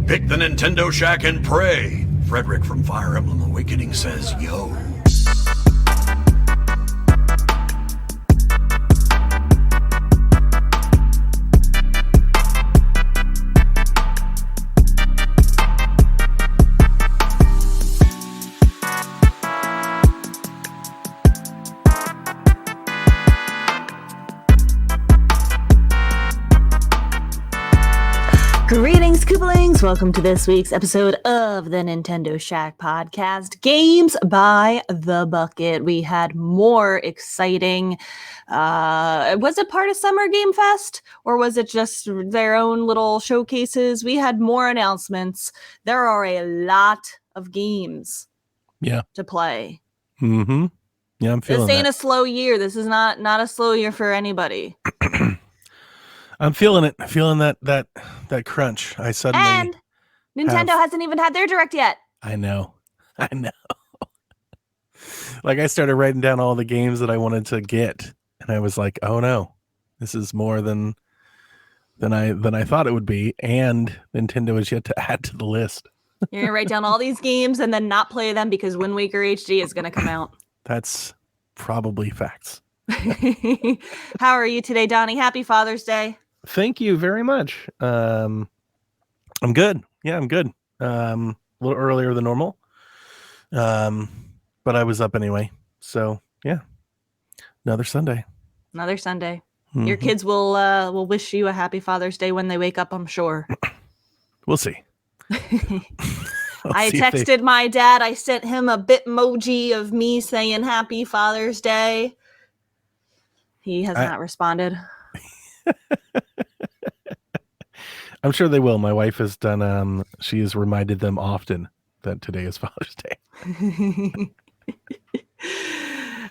Pick the Nintendo Shack and pray. Frederick from Fire Emblem Awakening says, yo. Greetings, Koopalings! Welcome to this week's episode of the Nintendo Shack podcast, Games by the Bucket. We had more exciting, was it part of Summer Game Fest? Or was it just their own little showcases? We had more announcements. There are a lot of games to play. Mm-hmm. Yeah, I'm feeling This ain't that. a slow year. This is not a slow year for anybody. I'm feeling it. Feeling that crunch. I suddenly And Nintendo hasn't even had their direct yet. I know. Like I started writing down all the games that I wanted to get, and I was like, "Oh no, this is more than I thought it would be." And Nintendo is yet to add to the list. You're gonna write down all these games and then not play them because Wind Waker HD is gonna come out. That's probably facts. How are you today, Donnie? Happy Father's Day. Thank you very much. I'm good. Yeah, I'm good. A little earlier than normal. But I was up anyway. So yeah. Another Sunday. Mm-hmm. Your kids will wish you a happy Father's Day when they wake up, I'm sure. We'll see. I texted my dad. I sent him a Bitmoji of me saying happy Father's Day. He has not responded. I'm sure they will. My wife has done, she has reminded them often that today is Father's Day.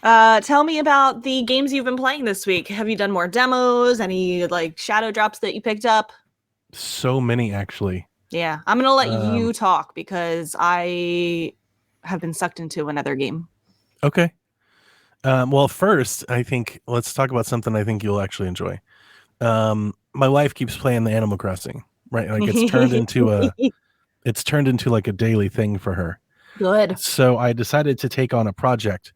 Tell me about the games you've been playing this week. Have you done more demos? Any like shadow drops that you picked up? So many, actually. Yeah, I'm going to let you talk because I have been sucked into another game. Okay. Well, first, I think let's talk about something I think you'll actually enjoy. My wife keeps playing the Animal Crossing, right? Like it's turned into like a daily thing for her. Good. So I decided to take on a project.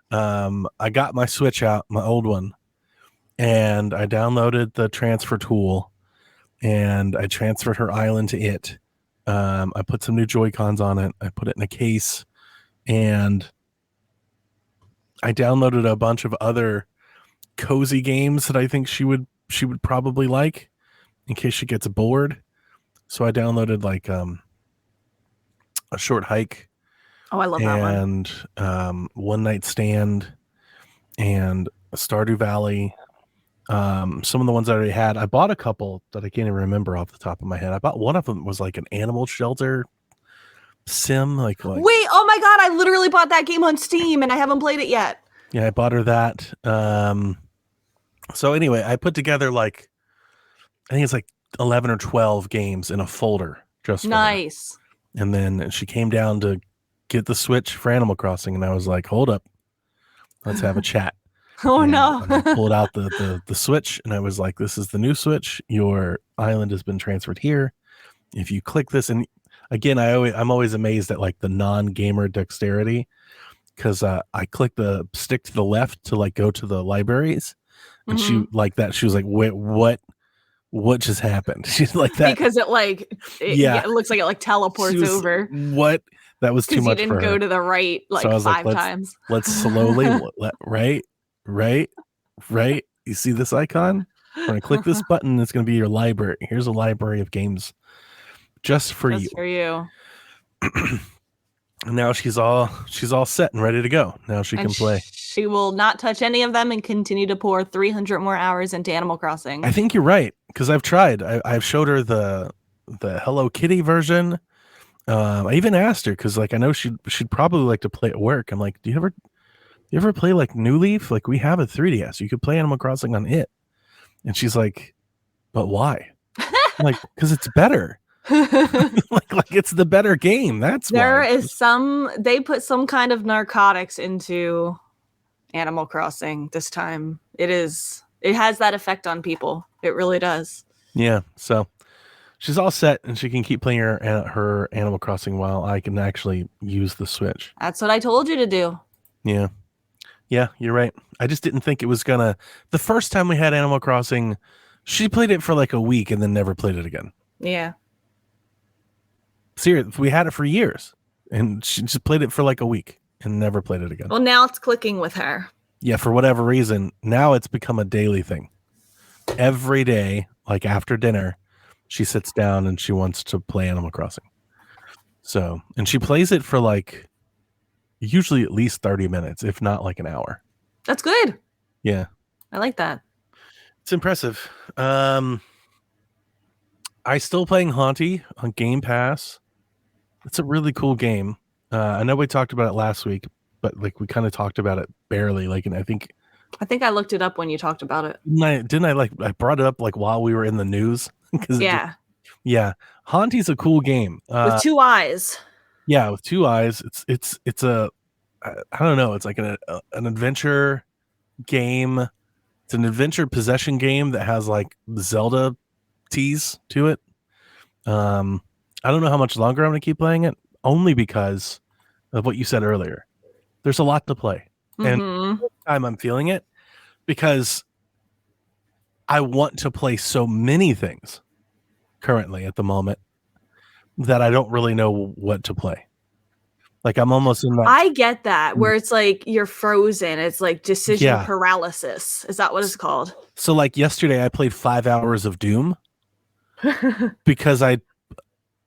I got my Switch out, my old one, and I downloaded the transfer tool and I transferred her island to it. I put some new Joy-Cons on it. I put it in a case and I downloaded a bunch of other cozy games that I think she would probably like in case she gets bored. So I downloaded like a Short Hike. Oh, I love that one. And One Night Stand and Stardew Valley. Some of the ones I already had. I bought a couple that I can't even remember off the top of my head. I bought one of them was like an animal shelter sim. Like wait, oh my god, I literally bought that game on Steam and I haven't played it yet. Yeah, I bought her that. So anyway, I put together like I think it's like 11 or 12 games in a folder just for nice. her. And then she came down to get the Switch for Animal Crossing, and I was like, "Hold up, let's have a chat." Oh no! And I pulled out the Switch, and I was like, "This is the new Switch. Your island has been transferred here. If you click this," and again, I'm always amazed at like the non-gamer dexterity because I click the stick to the left to like go to the libraries, and she like that. She was like, "Wait, what just happened?" She's like that because it looks like it like teleports over. What? That was too much for her. You didn't go to the right like so 5 times. Let's slowly right. You see this icon? We're gonna click this button. It's gonna be your library. Here's a library of games just for you. And now she's all set and ready to go. Now she can play. She will not touch any of them and continue to pour 300 more hours into Animal Crossing. I think you're right because I've tried. I've showed her the Hello Kitty version. I even asked her because like I know she'd probably like to play at work. I'm like, do you ever play like New Leaf? Like we have a 3DS. You could play Animal Crossing on it. And she's like, but why? I'm like, because it's better. like it's the better game. That's there why. Is they put some kind of narcotics into Animal Crossing this time. It has that effect on people. It really does. Yeah. So she's all set, and she can keep playing her Animal Crossing while I can actually use the Switch. That's what I told you to do. Yeah. Yeah, you're right. I just didn't think it was gonna. The first time we had Animal Crossing, she played it for like a week and then never played it again. Yeah. Seriously, we had it for years, and she just played it for like a week and never played it again. Well, now it's clicking with her. Yeah, for whatever reason, now it's become a daily thing. Every day, like after dinner, she sits down and she wants to play Animal Crossing. So, and she plays it for like usually at least 30 minutes, if not like an hour. That's good. Yeah. I like that. It's impressive. I still playing Haunty on Game Pass. It's a really cool game. I know we talked about it last week, but like we kind of talked about it barely. Like, and I think I looked it up when you talked about it. didn't I like I brought it up like while we were in the news? Yeah. Yeah. Haunty's a cool game. With 2 eyes. Yeah, with 2 eyes. It's a I don't know. It's like an adventure game. It's an adventure possession game that has like Zelda tease to it. I don't know how much longer I'm going to keep playing it, only because of what you said earlier. There's a lot to play, and this time I'm feeling it because I want to play so many things currently at the moment that I don't really know what to play. Like I'm almost in that. I get that, where it's like you're frozen. It's like decision paralysis. Is that what it's called? So like yesterday I played 5 hours of Doom because I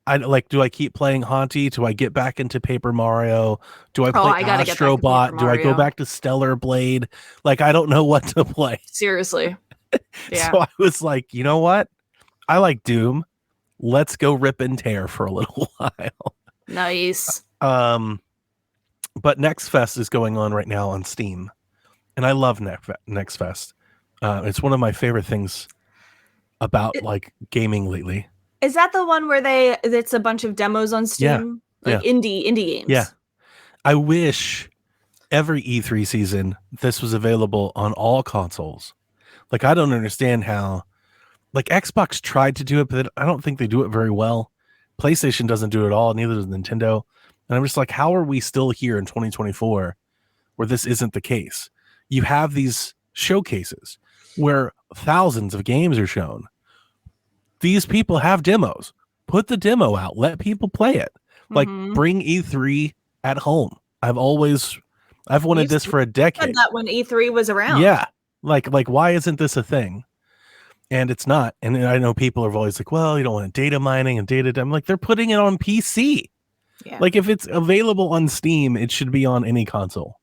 like, do I keep playing Haunty? Do I get back into Paper Mario? Do I play Astro Bot? Do I go back to Stellar Blade? Like, I don't know what to play. Seriously. Yeah. So I was like, you know what? I like Doom. Let's go rip and tear for a little while. Nice. But Next Fest is going on right now on Steam. And I love Next Fest. It's one of my favorite things about like gaming lately. Is that the one where it's a bunch of demos on Steam? Yeah. Like indie games. Yeah. I wish every E3 season this was available on all consoles. Like I don't understand how like Xbox tried to do it, but I don't think they do it very well. PlayStation doesn't do it at all, neither does Nintendo. And I'm just like, how are we still here in 2024 where this isn't the case? You have these showcases where thousands of games are shown. These people have demos. Put the demo out. Let people play it. Like bring E3 at home. I've wanted this for a decade. Said that when E3 was around. Yeah. Like why isn't this a thing? And it's not. And I know people are always like, well, you don't want data mining and data. I'm like, they're putting it on PC. Yeah. Like if it's available on Steam, it should be on any console.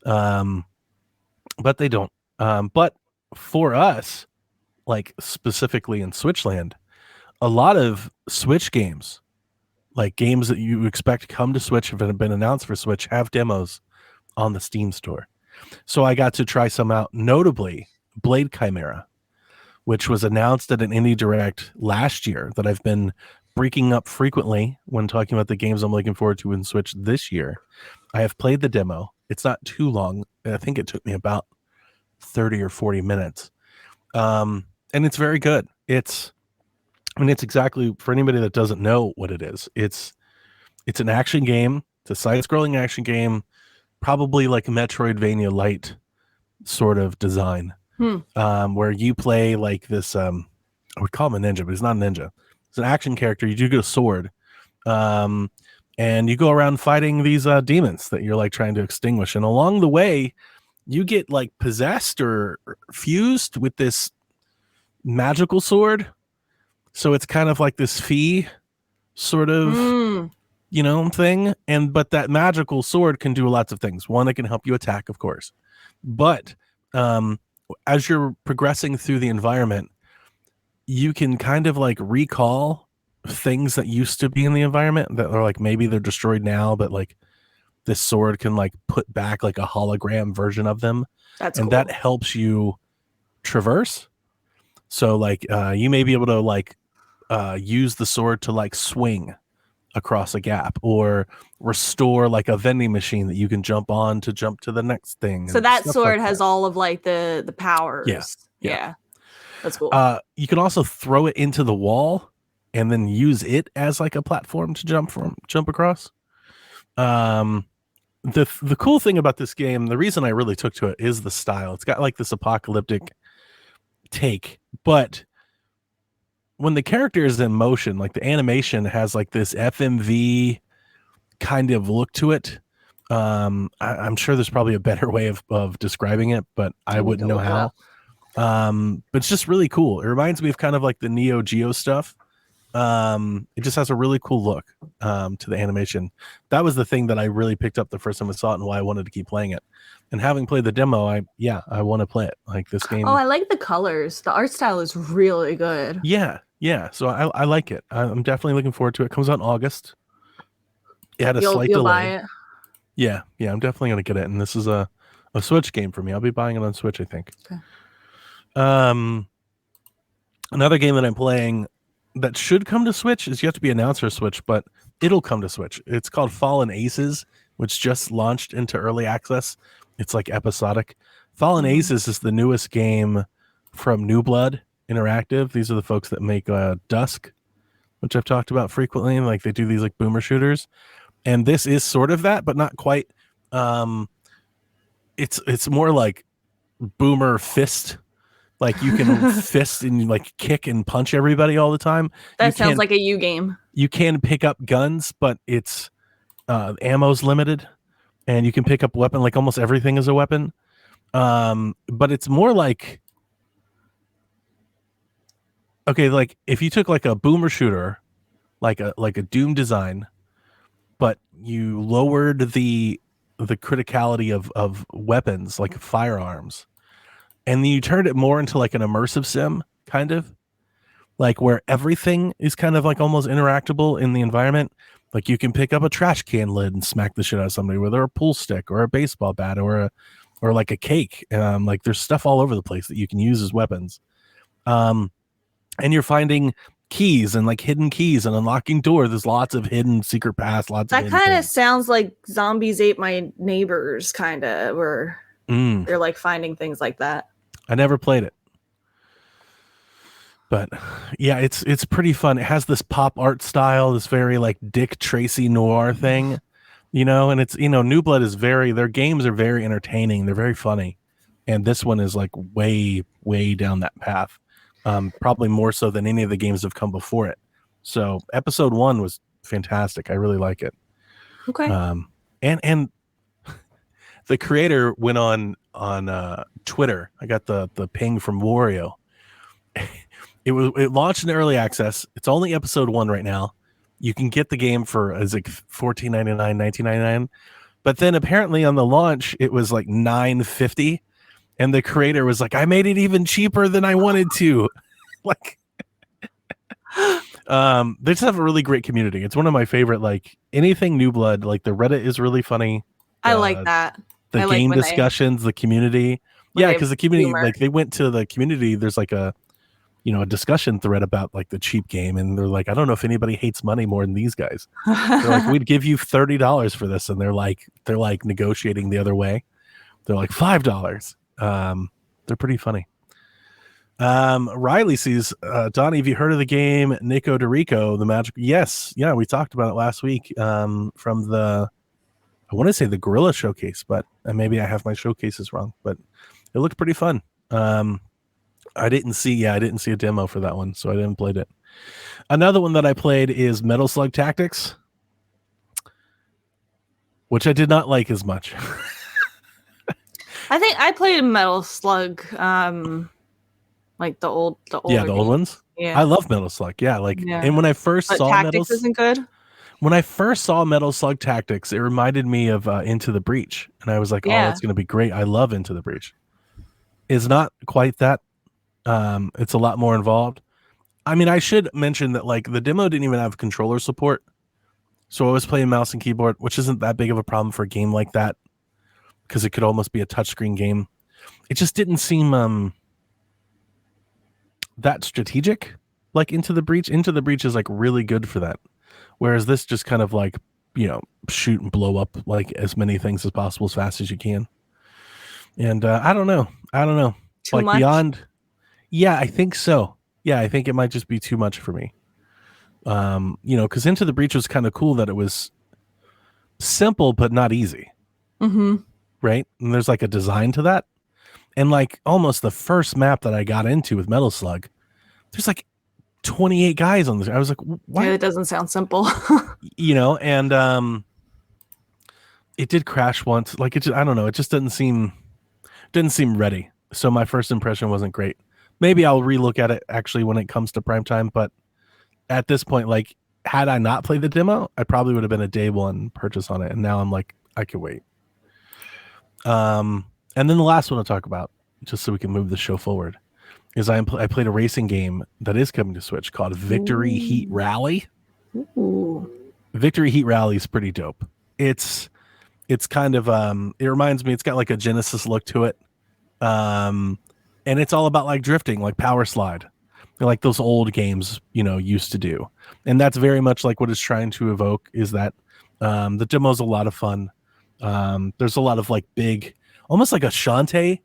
But they don't. But for us, like specifically in Switchland, a lot of Switch games, like games that you expect to come to Switch have been announced for Switch, have demos on the Steam store. So I got to try some out, notably Blade Chimera, which was announced at an Indie Direct last year that I've been breaking up frequently when talking about the games I'm looking forward to in Switch this year. I have played the demo. It's not too long. I think it took me about 30 or 40 minutes. And it's very good. It's exactly, for anybody that doesn't know what it is, it's an action game. It's a side-scrolling action game, probably like a Metroidvania light sort of design, where you play like this, I would call him a ninja, but he's not a ninja. It's an action character. You do get a sword, and you go around fighting these demons that you're like trying to extinguish. And along the way, you get like possessed or fused with this magical sword. So it's kind of like this fee sort of, thing. But that magical sword can do lots of things. One, it can help you attack, of course. But as you're progressing through the environment, you can kind of like recall things that used to be in the environment that are like, maybe they're destroyed now, but like this sword can like put back like a hologram version of them. That's and cool. That helps you traverse. So like you may be able to like use the sword to like swing across a gap or restore like a vending machine that you can jump on to jump to the next thing. So that sword has all of like the powers. Yeah. That's cool. You can also throw it into the wall and then use it as like a platform to jump across. The cool thing about this game, the reason I really took to it, is the style. It's got like this apocalyptic take, but when the character is in motion, like the animation has like this FMV kind of look to it. I'm sure there's probably a better way of describing it, but I wouldn't know how. But it's just really cool. It reminds me of kind of like the Neo Geo stuff. It just has a really cool look to the animation. That was the thing that I really picked up the first time I saw it, and why I wanted to keep playing it. And having played the demo, I want to play it. Like this game. Oh, I like the colors. The art style is really good. Yeah. So I like it. I'm definitely looking forward to it. It comes out in August. It had a slight you'll delay. buy it. Yeah, I'm definitely gonna get it. And this is a Switch game for me. I'll be buying it on Switch, I think. Okay. Another game that I'm playing that should come to Switch is yet to be announced for Switch, but it'll come to Switch. It's called Fallen Aces, which just launched into early access. It's like episodic. Fallen Aces is the newest game from New Blood Interactive. These are the folks that make Dusk, which I've talked about frequently. Like they do these like boomer shooters, and this is sort of that, but not quite. It's more like boomer fist. Like you can fist and like kick and punch everybody all the time. That sounds like a U game. You can pick up guns, but it's ammo's limited, and you can pick up weapon. Like almost everything is a weapon. But it's more like, okay, like if you took like a boomer shooter, like a Doom design, but you lowered the criticality of weapons, like firearms, and then you turned it more into like an immersive sim, kind of like where everything is kind of like almost interactable in the environment. Like you can pick up a trash can lid and smack the shit out of somebody with a pool stick or a baseball bat or like a cake. Like there's stuff all over the place that you can use as weapons. And you're finding keys and like hidden keys and unlocking doors. There's lots of hidden secret paths. That kind of sounds like Zombies Ate My Neighbors, kind of, where you're like finding things like that. I never played it, but yeah, it's pretty fun. It has this pop art style, this very like Dick Tracy noir thing, and it's, New Blood is their games are very entertaining. They're very funny. And this one is like way, way down that path. Probably more so than any of the games that have come before it. So episode 1 was fantastic. I really like it. Okay. And the creator went on Twitter. I got the ping from Wario. It launched in early access. It's only episode 1 right now. You can get the game for like $14.99, $19.99. But then apparently on the launch it was like $9.50, and the creator was like, "I made it even cheaper than I wanted to." Like, they just have a really great community. It's one of my favorite. Like anything New Blood, like the Reddit is really funny. I like that. The game discussions, the community. Yeah, because the community, like they went to the community. There's like a discussion thread about like the cheap game, and they're like, "I don't know if anybody hates money more than these guys." They're like, "We'd give you $30 for this," and they're like negotiating the other way. They're like $5. They're pretty funny. Riley sees, Donnie, have you heard of the game Nico DeRico, the magic? Yes, yeah, we talked about it last week. From the, I want to say the Gorilla Showcase, but maybe I have my showcases wrong. But it looked pretty fun. I didn't see a demo for that one, so I didn't play it. Another one that I played is Metal Slug Tactics, which I did not like as much. I think I played Metal Slug, like the old ones. Yeah, I love Metal Slug. Yeah, and when I first saw Tactics isn't good. When I first saw Metal Slug Tactics, it reminded me of Into the Breach, and I was like, "Oh, that's going to be great." I love Into the Breach. It's not quite that. It's a lot more involved. I mean, I should mention that like the demo didn't even have controller support, so I was playing mouse and keyboard, which isn't that big of a problem for a game like that, because it could almost be a touchscreen game. It just didn't seem that strategic. Like Into the Breach is like really good for that, whereas this just kind of like shoot and blow up like as many things as possible as fast as you can. And I don't know Too like much? beyond. Yeah, I think so. Yeah, I think it might just be too much for me. Because Into the Breach was kind of cool that it was simple but not easy, right? And there's like a design to that. And like almost the first map that I got into with Metal Slug, there's like 28 guys on this. I was like, what? Yeah, it doesn't sound simple. And it did crash once. Like I don't know. It just didn't seem ready. So my first impression wasn't great. Maybe I'll relook at it actually when it comes to prime time. But at this point, like, had I not played the demo, I probably would have been a day one purchase on it. And now I'm like, I could wait. And then the last one I'll talk about, just so we can move the show forward, is I played a racing game that is coming to Switch called Victory Heat Rally. Ooh. Victory Heat Rally is pretty dope. It's kind of it reminds me, it's got like a Genesis look to it. And it's all about like drifting, like Power Slide, like those old games, used to do. And that's very much like what it's trying to evoke, is that the demo's a lot of fun. There's a lot of like big, almost like a Shantae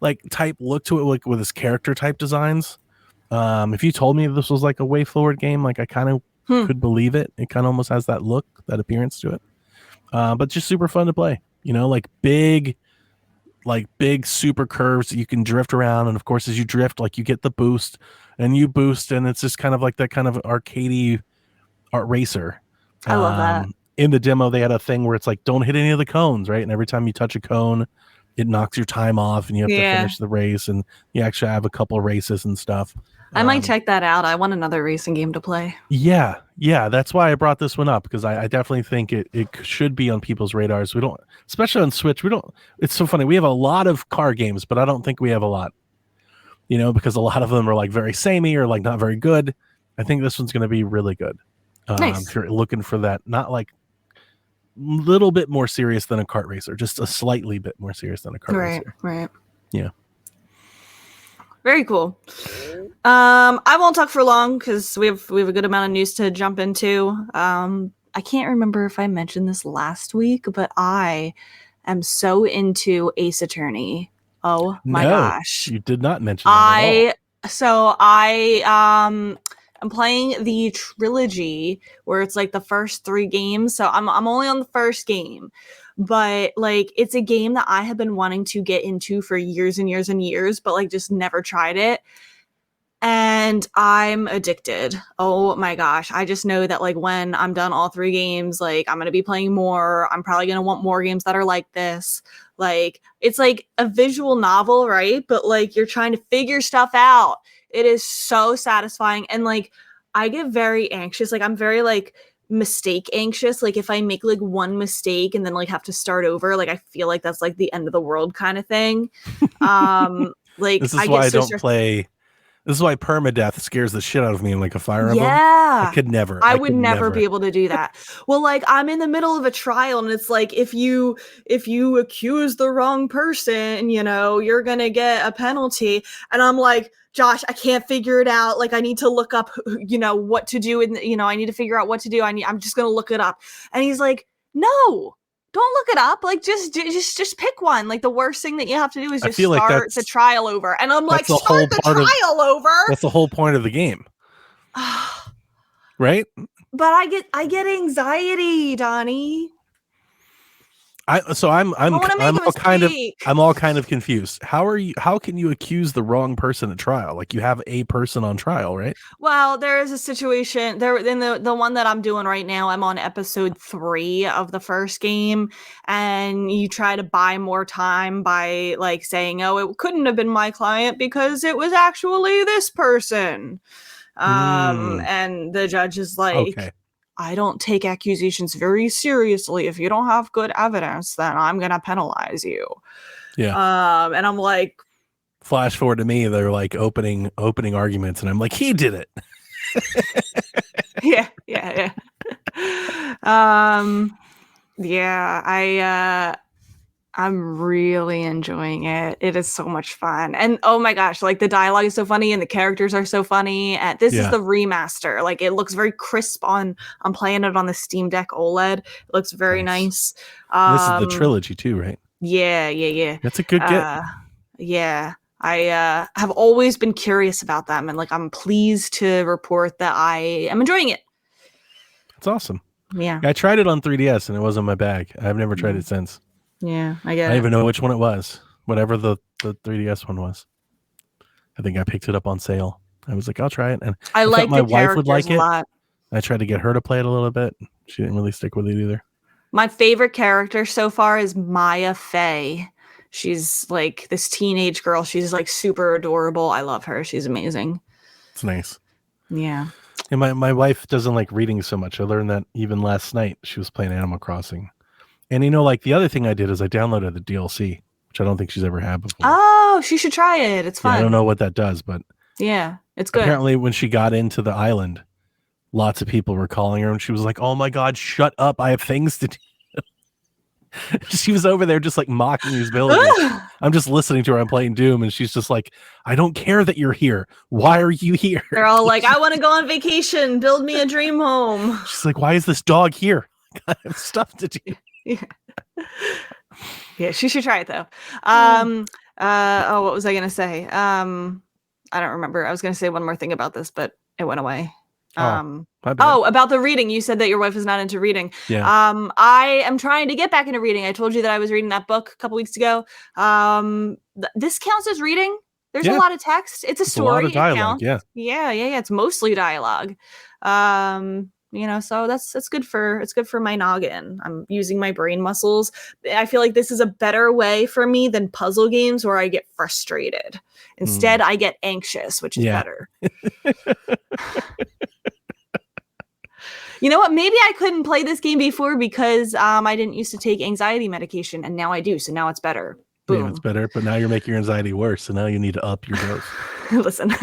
like type look to it, like with his character type designs. If you told me this was like a way forward game, like I kind of could believe it. It kind of almost has that look, that appearance to it. But just super fun to play, like big super curves that you can drift around. And of course, as you drift, like you get the boost and you boost, and it's just kind of like that kind of arcadey art racer. I love that. In the demo, they had a thing where it's like, don't hit any of the cones, right? And every time you touch a cone, it knocks your time off and you have to finish the race. And you actually have a couple of races and stuff. I might check that out. I want another racing game to play. Yeah. That's why I brought this one up, because I definitely think it should be on people's radars. We don't, especially on Switch, it's so funny. We have a lot of car games, but I don't think we have a lot, because a lot of them are like very samey or like not very good. I think this one's going to be really good. Nice. If you're looking for that, not like little bit more serious than a kart racer, just a slightly bit more serious than a kart racer. Right. Yeah. Very cool. I won't talk for long because we have a good amount of news to jump into. I can't remember if I mentioned this last week, but I am so into Ace Attorney. Oh my gosh. You did not mention that at all. So I'm playing the trilogy where it's like the first 3 games. So I'm only on the first game, but like it's a game that I have been wanting to get into for years and years and years, but like just never tried it. And I'm addicted. Oh my gosh. I just know that like when I'm done all 3 games, like I'm going to be playing more. I'm probably going to want more games that are like this. Like it's like a visual novel, right? But like you're trying to figure stuff out. It is so satisfying. And like, I get very anxious. Like I'm very like mistake anxious. Like if I make like one mistake and then like have to start over, like I feel like that's like the end of the world kind of thing. Like this is why I don't play. This is why permadeath scares the shit out of me in like a Fire Emblem. Yeah. I could never. I would never be able to do that. Well, like I'm in the middle of a trial and it's like if you accuse the wrong person, you're going to get a penalty. And I'm like, Josh, I can't figure it out. Like I need to look up, what to do. And, I need to figure out what to do. I'm just going to look it up. And he's like, no, don't look it up. Like just pick one. Like the worst thing that you have to do is just start the trial over. And I'm like, start the trial over. That's the whole point of the game. Right? But I get anxiety, Donnie. I'm all kind of confused. How can you accuse the wrong person at trial? Like you have a person on trial, right? Well, there is a situation there in the one that I'm doing right now. I'm on episode 3 of the first game, and you try to buy more time by like saying, "Oh, it couldn't have been my client because it was actually this person." And the judge is like, okay. I don't take accusations very seriously. If you don't have good evidence, then I'm going to penalize you. Yeah. And I'm like, flash forward to me. They're like opening arguments. And I'm like, he did it. Yeah. I'm really enjoying it. It is so much fun. And oh my gosh, like the dialogue is so funny and the characters are so funny. And this is the remaster. Like it looks very crisp I'm playing it on the Steam Deck OLED. It looks very nice. This is the trilogy too, right? Yeah. That's a good get. Yeah. I have always been curious about them, and like I'm pleased to report that I am enjoying it. It's awesome. Yeah. I tried it on 3DS and it wasn't my bag. I've never tried it since. Yeah, I I get don't it. even know which one it was. Whatever the 3DS one was. I think I picked it up on sale. I was like, I'll try it. And I thought like my the wife would characters like a it. lot. I tried to get her to play it a little bit. She didn't really stick with it either. My favorite character so far is Maya Fey. She's like this teenage girl. She's like super adorable. I love her. She's amazing. It's nice. Yeah. And my wife doesn't like reading so much. I learned that even last night. She was playing Animal Crossing. And like the other thing I did is I downloaded the DLC, which I don't think she's ever had before. Oh, she should try it. It's fun. Yeah, I don't know what that does, but yeah, it's good. Apparently when she got into the island, lots of people were calling her and she was like, oh my God, shut up. I have things to do. She was over there just like mocking these villagers. I'm just listening to her. I'm playing Doom and she's just like, I don't care that you're here. Why are you here? They're all like, I want to go on vacation. Build me a dream home. She's like, why is this dog here? I have stuff to do. Yeah, she should try it though. What was I gonna say? I don't remember. I was gonna say one more thing about this, but it went away. About the reading. You said that your wife is not into reading. Yeah. I am trying to get back into reading. I told you that I was reading that book a couple weeks ago. This counts as reading. There's a lot of text. It's a story. A lot of dialogue. Yeah. It's mostly dialogue. So that's good for my noggin. I'm using my brain muscles. I feel like this is a better way for me than puzzle games where I get frustrated. Instead, I get anxious, which is better. You know what? Maybe I couldn't play this game before because I didn't used to take anxiety medication, and now I do. So now it's better. Boom. Yeah, it's better, but now you're making your anxiety worse. So now you need to up your dose. Listen.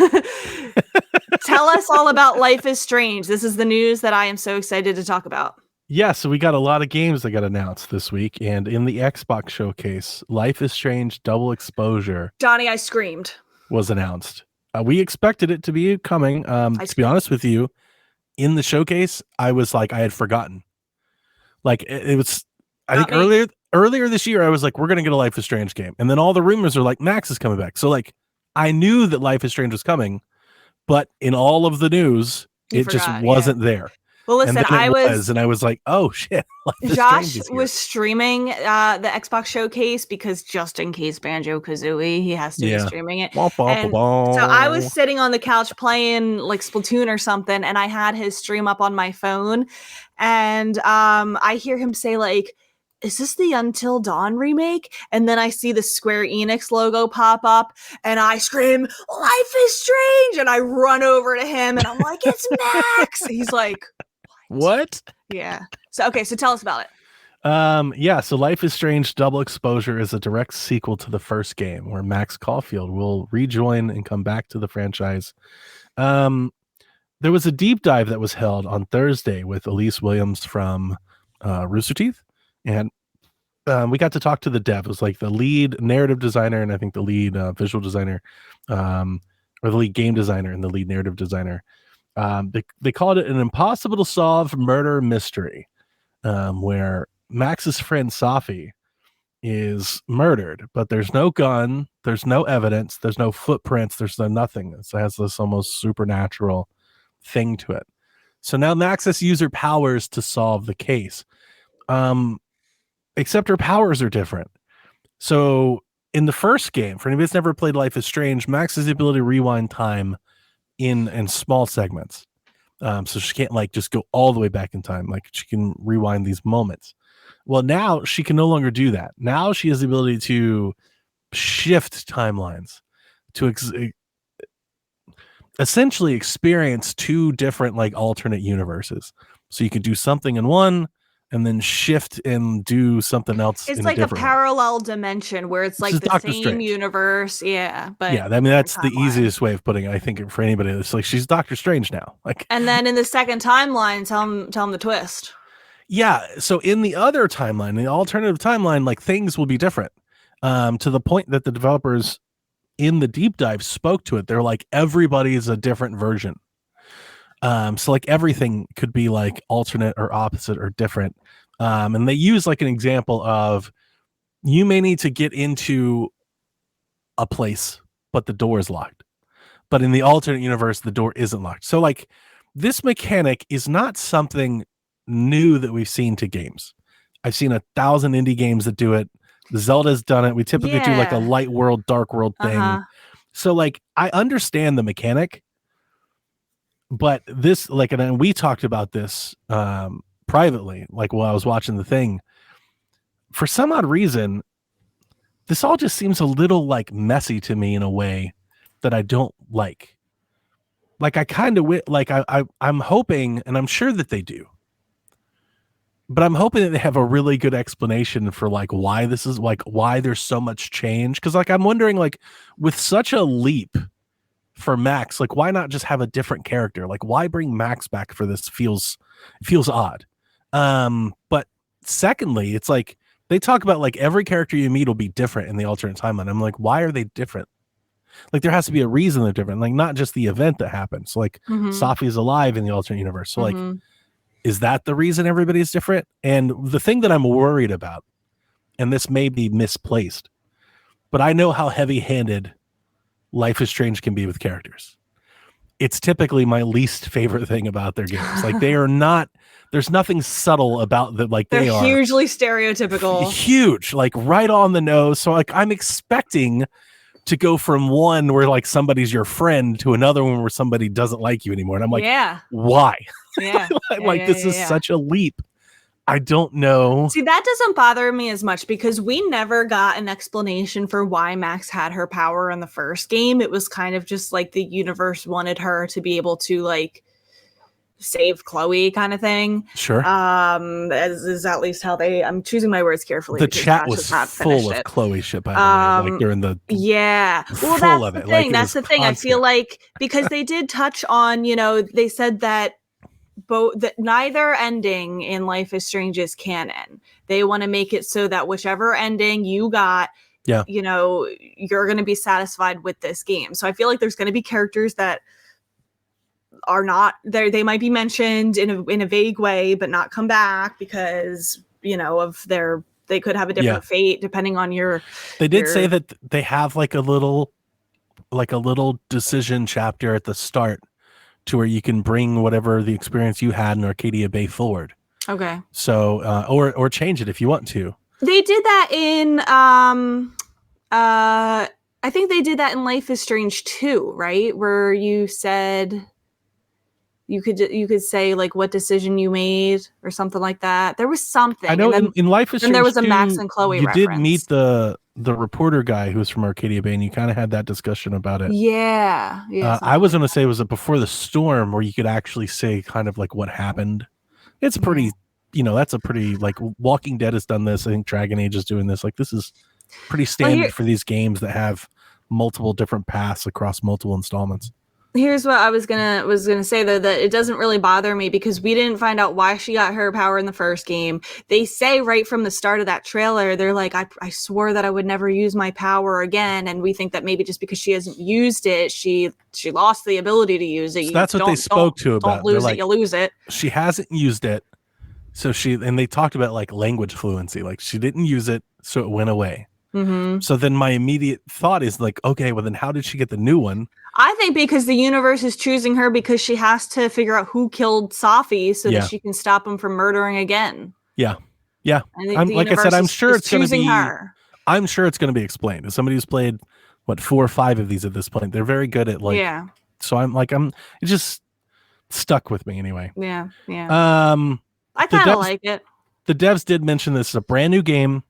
Tell us all about Life is Strange. This is the news that I am so excited to talk about. Yeah, so we got a lot of games that got announced this week. And in the Xbox showcase, Life is Strange Double Exposure. Donnie, I screamed. Was announced. We expected it to be coming. To be honest with you, in the showcase, I was like, I had forgotten. Like it was, I think earlier this year, I was like, we're going to get a Life is Strange game. And then all the rumors are like, Max is coming back. So like, I knew that Life is Strange was coming. But in all of the news, it just wasn't there. Well, listen, I was like, oh shit. Josh was streaming the Xbox showcase because just in case Banjo-Kazooie, he has to be streaming it. So I was sitting on the couch playing like Splatoon or something, and I had his stream up on my phone, and I hear him say like, is this the Until Dawn remake? And then I see the Square Enix logo pop up and I scream, Life is Strange. And I run over to him and I'm like, it's Max. He's like, what? Yeah. So tell us about it. So Life is Strange Double Exposure is a direct sequel to the first game where Max Caulfield will rejoin and come back to the franchise. There was a deep dive that was held on Thursday with Elise Williams from Rooster Teeth. And we got to talk to the dev. It was like the lead narrative designer and I think the lead visual designer, or the lead game designer and the lead narrative designer. They called it an impossible to solve murder mystery, where Max's friend Safi is murdered, but there's no gun, there's no evidence, there's no footprints, there's no nothing. It has this almost supernatural thing to it. So now Max has user powers to solve the case. Except her powers are different. So in the first game, for anybody that's never played Life is Strange, Max has the ability to rewind time in small segments. So she can't like just go all the way back in time. Like she can rewind these moments. Well, now she can no longer do that. Now she has the ability to shift timelines to essentially experience two different like alternate universes. So you could do something in one and then shift and do something else. It's like a parallel dimension where it's like the same universe. Yeah. But yeah, I mean, that's the easiest way of putting it, I think, for anybody. It's like, she's Doctor Strange now. Like, and then in the second timeline, tell them the twist. Yeah. So in the other timeline, the alternative timeline, like things will be different, to the point that the developers in the deep dive spoke to it. They're like, everybody's a different version. So like everything could be like alternate or opposite or different. And they use like an example of, you may need to get into a place but the door is locked. But in the alternate universe, the door isn't locked. So like this mechanic is not something new that we've seen to games. I've seen 1,000 indie games that do it. Zelda's done it. We typically do like a light world, dark world thing. So like I understand the mechanic, but this like, and we talked about this privately, like while I was watching the thing. For some odd reason, this all just seems a little like messy to me in a way that I don't like. Like I kind of like I'm hoping, and I'm sure that they do, but I'm hoping that they have a really good explanation for like why this is like why there's so much change. Because like I'm wondering, like with such a leap for Max, like why not just have a different character? Like why bring Max back for this? Feels odd. But secondly, it's like they talk about like every character you meet will be different in the alternate timeline. I'm like, why are they different? Like there has to be a reason they're different, like not just the event that happens. Like Safi is alive in the alternate universe. So like, is that the reason everybody's different? And the thing that I'm worried about, and this may be misplaced, but I know how heavy-handed Life is Strange can be with characters. It's typically my least favorite thing about their games. Like they are not, there's nothing subtle about that. Like they're hugely stereotypical, huge, like right on the nose. So like I'm expecting to go from one where like somebody's your friend to another one where somebody doesn't like you anymore. And I'm like, why? This is such a leap. I don't know. See, that doesn't bother me as much because we never got an explanation for why Max had her power in the first game. It was kind of just like the universe wanted her to be able to like save Chloe kind of thing. Sure. As is at least how I'm choosing my words carefully. The chat was full of Chloe shit, by the way. Like during the well, that's the thing. That's the thing. I feel like because they did touch on, they said that that neither ending in Life is Strange is canon. They want to make it so that whichever ending you got, you're going to be satisfied with this game. So I feel like there's going to be characters that are not there. They might be mentioned in a vague way, but not come back because, they could have a different fate depending on They did say that they have like a little decision chapter at the start to where you can bring whatever the experience you had in Arcadia Bay forward. Okay. So, or change it if you want to. They did that in, I think they did that in Life is Strange 2, right? Where you said you could say like what decision you made or something like that. There was something. I know in Life is Strange 2, there was a Max and Chloe you reference. did meet the reporter guy who was from Arcadia Bay, and you kind of had that discussion about it. Yeah. I was going to say, was it Before the Storm, where you could actually say kind of like what happened? It's pretty, that's a pretty, like Walking Dead has done this. I think Dragon Age is doing this. Like this is pretty standard for these games that have multiple different paths across multiple installments. Here's what I was gonna say though, that it doesn't really bother me because we didn't find out why she got her power in the first game. They say right from the start of that trailer, they're like, I swore that I would never use my power again, and we think that maybe just because she hasn't used it, she lost the ability to use it. So that's what they spoke to about. Don't lose it, you lose it. She hasn't used it, so and they talked about like language fluency, like she didn't use it, so it went away. So then my immediate thought is like, okay, well then how did she get the new one? I think because the universe is choosing her because she has to figure out who killed Safi so that she can stop him from murdering again. Yeah. Like I said, I'm sure it's going to be her. I'm sure it's going to be explained. As somebody who's played 4 or 5 of these at this point, they're very good at like. Yeah. So it just stuck with me anyway. Yeah. I kind of like it. The devs did mention this is a brand new game.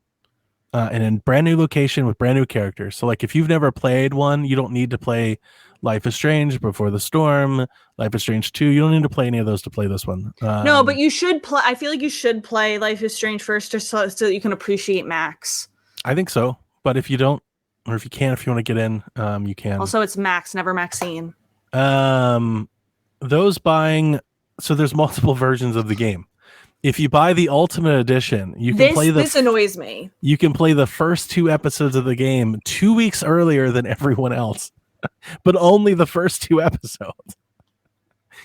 And in brand new location with brand new characters. So like if you've never played one, you don't need to play Life is Strange, Before the Storm, Life is Strange 2. You don't need to play any of those to play this one. No, but you should play. I feel like you should play Life is Strange first just so that you can appreciate Max. I think so. But if you don't, or if you can, if you want to get in, you can. Also, it's Max, never Maxine. Those buying, so there's multiple versions of the game. If you buy the Ultimate Edition, you can play this annoys me. You can play the first 2 episodes of the game 2 weeks earlier than everyone else, but only the first 2 episodes.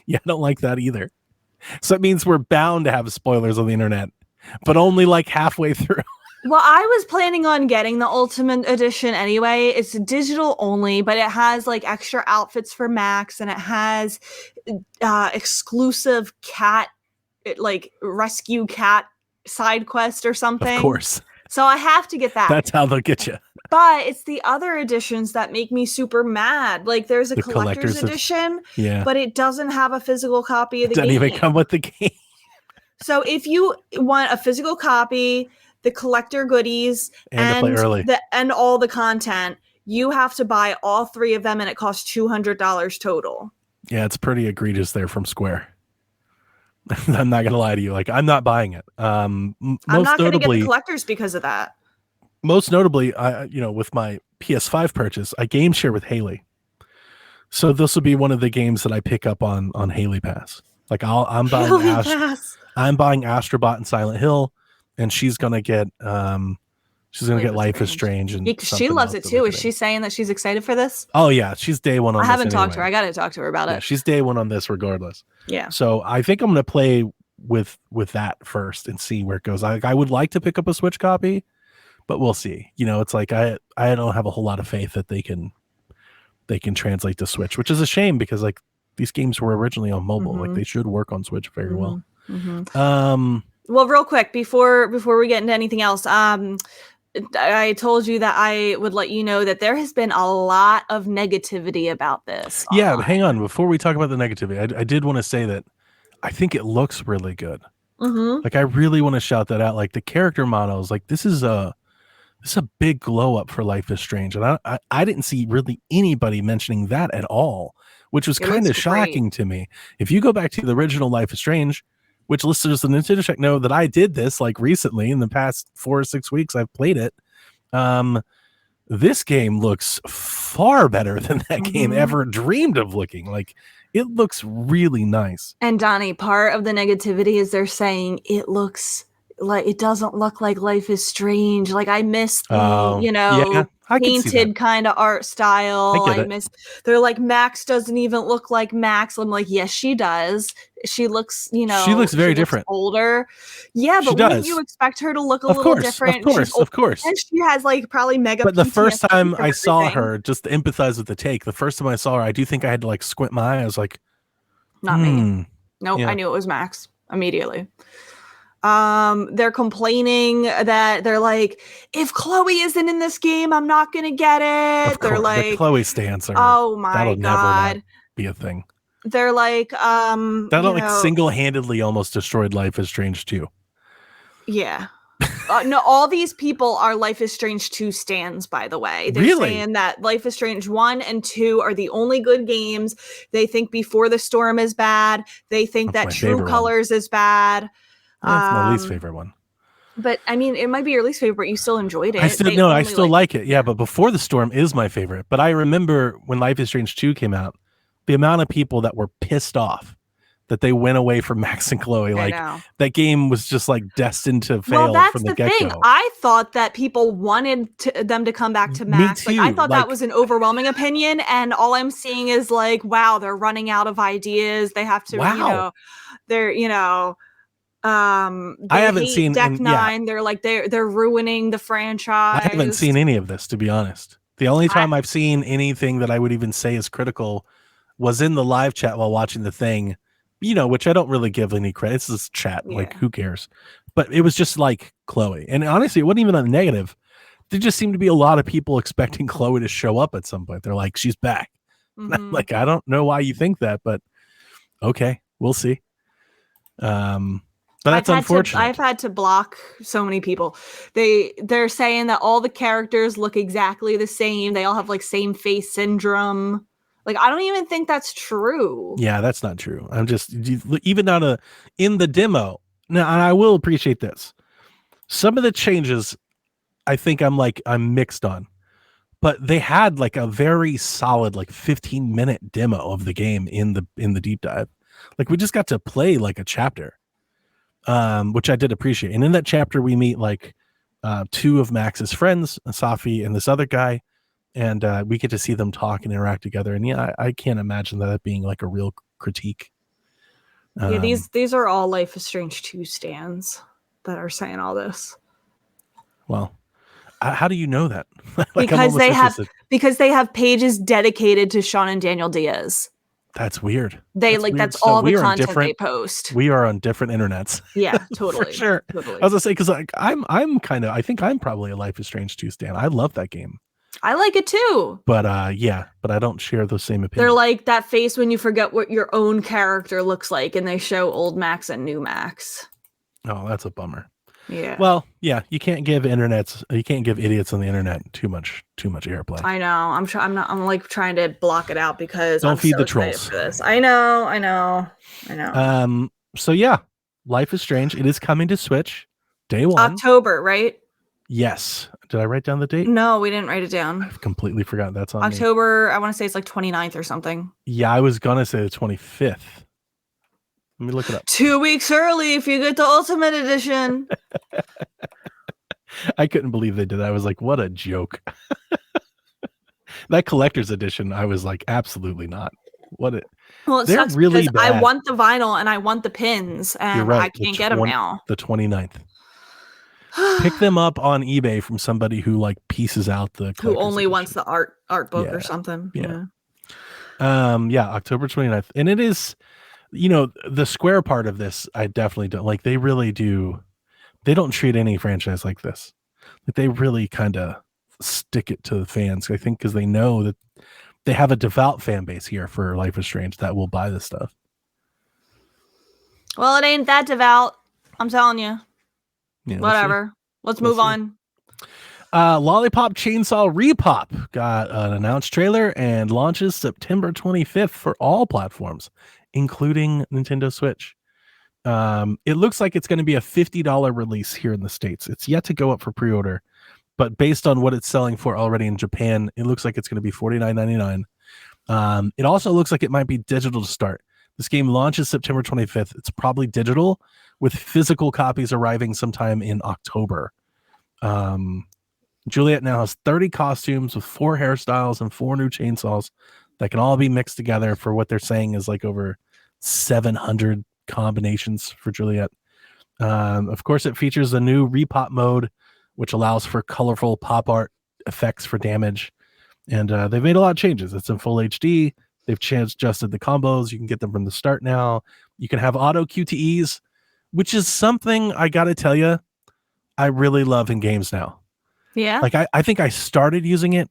Yeah, I don't like that either. So it means we're bound to have spoilers on the internet, but only like halfway through. Well, I was planning on getting the Ultimate Edition anyway. It's digital only, but it has like extra outfits for Max, and it has exclusive cat, like rescue cat side quest or something. Of course. So I have to get that. That's how they'll get you. But it's the other editions that make me super mad. Like there's a The collector's edition, yeah, but it doesn't have a physical copy of the game. Doesn't even come with the game. So if you want a physical copy, the collector goodies, and to play early, and all the content, you have to buy all 3 of them, and it costs $200 total. Yeah, it's pretty egregious there from Square. I'm not gonna lie to you. Like, I'm not buying it. I'm not gonna get the collectors because of that. Most notably, with my PS5 purchase, I game share with Haley. So this will be one of the games that I pick up on Haley Pass. Like I'm buying Astrobot and Silent Hill, and she's gonna get Life is Strange, and she loves it too. Is she saying that she's excited for this? Oh yeah, she's day one on this. I haven't talked to her. I gotta talk to her about it. She's day one on this regardless. Yeah. So I think I'm gonna play with that first and see where it goes. I would like to pick up a Switch copy, but we'll see. It's like I don't have a whole lot of faith that they can translate to Switch, which is a shame because like these games were originally on mobile. Like they should work on Switch very well. Well, real quick before we get into anything else, I told you that I would let you know that there has been a lot of negativity about this. Yeah, but hang on. Before we talk about the negativity, I did want to say that I think it looks really good. Like I really want to shout that out. Like the character models, like this is a big glow up for Life is Strange, and I didn't see really anybody mentioning that at all, which was kind of shocking to me. If you go back to the original Life is Strange, which listeners of the Nintendo Shack know that I did this like recently in the past 4 or 6 weeks I've played it. This game looks far better than that game ever dreamed of looking. Like it looks really nice. And Donnie, part of the negativity is they're saying it looks like it doesn't look like Life is Strange. Like I miss the, painted kind of art style. They're like, Max doesn't even look like Max. I'm like, yes, she does. She looks, she looks very different. Older. Yeah, but wouldn't you expect her to look a little different? Of course. And she has like probably mega. But the first time I saw her, just to empathize with the take, the first time I saw her, I do think I had to like squint my eye. I was like, not me. Nope, yeah. I knew it was Max immediately. They're complaining that they're like, if Chloe isn't in this game, I'm not gonna get it. They're like, the Chloe stance. Oh my that'll god, never be a thing. They're like, that'll like single-handedly almost destroyed Life is Strange 2. Yeah. No, all these people are Life is Strange 2 stans, by the way. They're saying that Life is Strange 1 and 2 are the only good games. They think Before the Storm is bad. They think that True Colors is bad. That's my least favorite one. But I mean, it might be your least favorite, but you still enjoyed it. I still like it. Yeah, but Before the Storm is my favorite. But I remember when Life is Strange 2 came out, the amount of people that were pissed off that they went away from Max and Chloe. Like that game was just like destined to fail from the get-go. Thing. I thought that people wanted them to come back to Max. Like I thought that was an overwhelming opinion, and all I'm seeing is like, wow, they're running out of ideas. They have to, I haven't seen Deck Nine. They're like they're ruining the franchise. I haven't seen any of this, to be honest. The only time I've seen anything that I would even say is critical was in the live chat while watching the thing, which I don't really give any credit. It's this chat, like who cares? But it was just like Chloe, and honestly, it wasn't even a negative. There just seemed to be a lot of people expecting Chloe to show up at some point. They're like, she's back. Like, I don't know why you think that, but okay, we'll see. But that's unfortunate. I've had to block so many people. They're saying that all the characters look exactly the same. They all have like same face syndrome. Like, I don't even think that's true. Yeah, that's not true. I'm just even in the demo. Now, and I will appreciate this. Some of the changes, I think I'm mixed on, but they had like a very solid like 15-minute demo of the game in the deep dive. Like we just got to play like a chapter. Which I did appreciate. And in that chapter, we meet like 2 of Max's friends, Safi and this other guy, and we get to see them talk and interact together. And yeah, I can't imagine that being like a real critique. Yeah, these are all Life is Strange 2 stans that are saying all this. Well, how do you know that? Like, because I'm almost interested. they have pages dedicated to Sean and Daniel Diaz. That's weird. They That's weird. that's So all the we are on content they different. post. We are on different internets. Yeah, For totally. sure. Totally. I was gonna say, because like I'm kind of, I think I'm probably a Life is Strange 2 stan. I love that game. I like it too. But but I don't share those same opinions. They're like that face when you forget what your own character looks like and they show old Max and new Max. Oh, that's a bummer. Yeah. Well, yeah, you can't give idiots on the internet too much airplay. I know. I'm like trying to block it out because don't I'm feed so the excited trolls. for this. I know. So yeah, Life is Strange. It is coming to Switch day 1. October, right? Yes. Did I write down the date? No, we didn't write it down. I've completely forgotten. That's on October, me. I want to say it's like 29th or something. Yeah, I was gonna say the 25th. Let me look it up. 2 weeks early if you get the Ultimate Edition. I couldn't believe they did that. I was like, what a joke. That collector's edition, I was like, absolutely not. Well, it they're sucks really because bad. I want the vinyl and I want the pins, and You're right. I can't get them now. The 29th. Pick them up on eBay from somebody who like pieces out the who only edition. wants the art book or something. Yeah. October 29th. And it is, the Square part of this, I definitely don't like. They really do. They don't treat any franchise like this. Like, they really kind of stick it to the fans, I think, because they know that they have a devout fan base here for Life is Strange that will buy this stuff. Well, it ain't that devout. I'm telling you. Yeah, whatever. Let's move on. Lollipop Chainsaw Repop got an announced trailer and launches September 25th for all platforms, including Nintendo Switch. It looks like it's going to be a $50 release here in the States. It's yet to go up for pre-order, but based on what it's selling for already in Japan, it looks like it's going to be $49.99. It also looks like it might be digital to start. This game launches September 25th. It's probably digital, with physical copies arriving sometime in October. Juliet now has 30 costumes with 4 hairstyles and 4 new chainsaws that can all be mixed together for what they're saying is like over 700 combinations for Juliet. Of course, it features a new repop mode, which allows for colorful pop art effects for damage. And they've made a lot of changes. It's in full HD. They've adjusted the combos. You can get them from the start now. You can have auto QTEs, which is something I got to tell you, I really love in games now. Yeah. Like, I think I started using it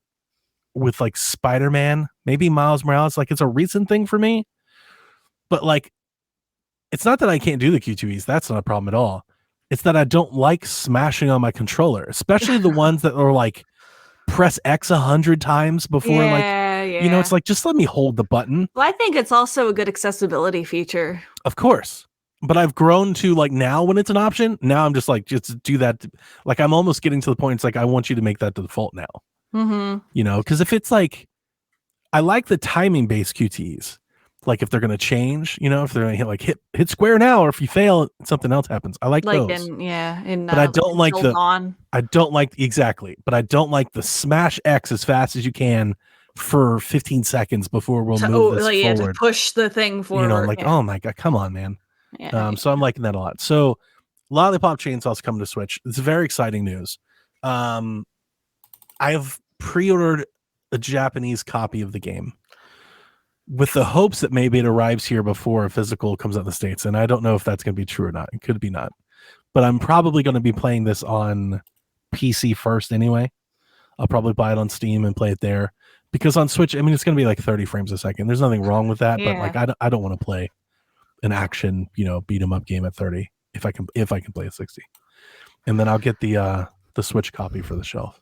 with like Spider-Man, maybe Miles Morales. Like, it's a recent thing for me. But like, it's not that I can't do the QTEs. That's not a problem at all. It's that I don't like smashing on my controller, especially the ones that are like press X 100 times before it's like, just let me hold the button. Well, I think it's also a good accessibility feature. Of course. But I've grown to like, now when it's an option, now I'm just like, just do that. Like, I'm almost getting to the point. It's like, I want you to make that the default now. Mm-hmm. Because if it's like, I like the timing based QTEs. Like, if they're going to change, if they're going to hit square now, or if you fail, something else happens. I like those. But I don't like but I don't like the smash X as fast as you can for 15 seconds before we'll move this forward. To push the thing forward. Oh my God, come on, man. So I'm liking that a lot. So Lollipop Chainsaw's coming to Switch. It's very exciting news. I've pre-ordered a Japanese copy of the game with the hopes that maybe it arrives here before a physical comes out in the States. And I don't know if that's going to be true or not. It could be not. But I'm probably going to be playing this on PC first anyway. I'll probably buy it on Steam and play it there. Because on Switch, I mean, it's going to be like 30 frames a second. There's nothing wrong with that. But like, I don't want to play an action, beat 'em up game at 30 if I can play at 60. And then I'll get the Switch copy for the shelf.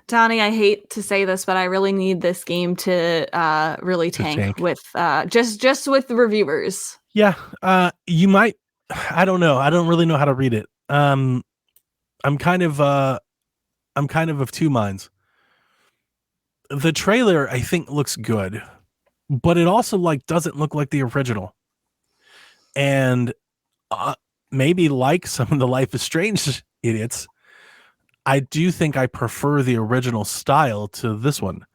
Donnie, I hate to say this, but I really need this game to really tank with just with the reviewers. Yeah, you might. I don't know. I don't really know how to read it. I'm kind of two minds. The trailer, I think, looks good, but it also doesn't look like the original. And maybe like some of the Life is Strange idiots, I do think I prefer the original style to this one.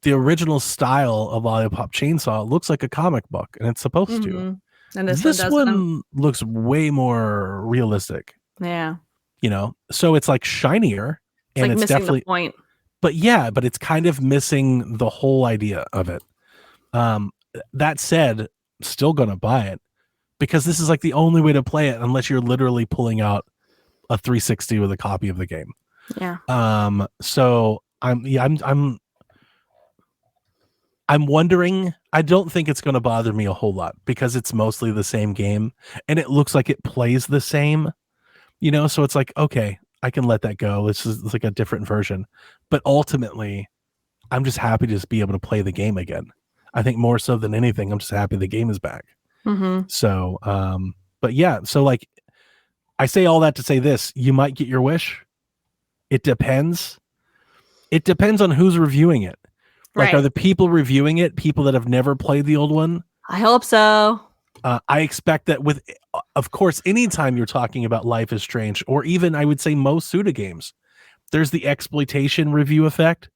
The original style of Lollipop Chainsaw looks like a comic book, and it's supposed to. And this one looks way more realistic. Yeah. So it's like shinier, It's and like it's missing definitely, the point. but it's kind of missing the whole idea of it. That said, still gonna buy it because this is like the only way to play it unless you're literally pulling out a 360 with a copy of the game. Yeah. So I'm wondering. I don't think it's going to bother me a whole lot because it's mostly the same game and it looks like it plays the same, so it's like, okay, I can let that go. It's like a different version, but ultimately I'm just happy to just be able to play the game again. I think more so than anything, I'm just happy the game is back. Mm-hmm. So, but yeah, so like I say all that to say this, you might get your wish. It depends. It depends on who's reviewing it. Like, Right. are the people reviewing it people that have never played the old one? I hope so. I expect that with, of course, anytime you're talking about Life is Strange, or even I would say most Suda games, there's the exploitation review effect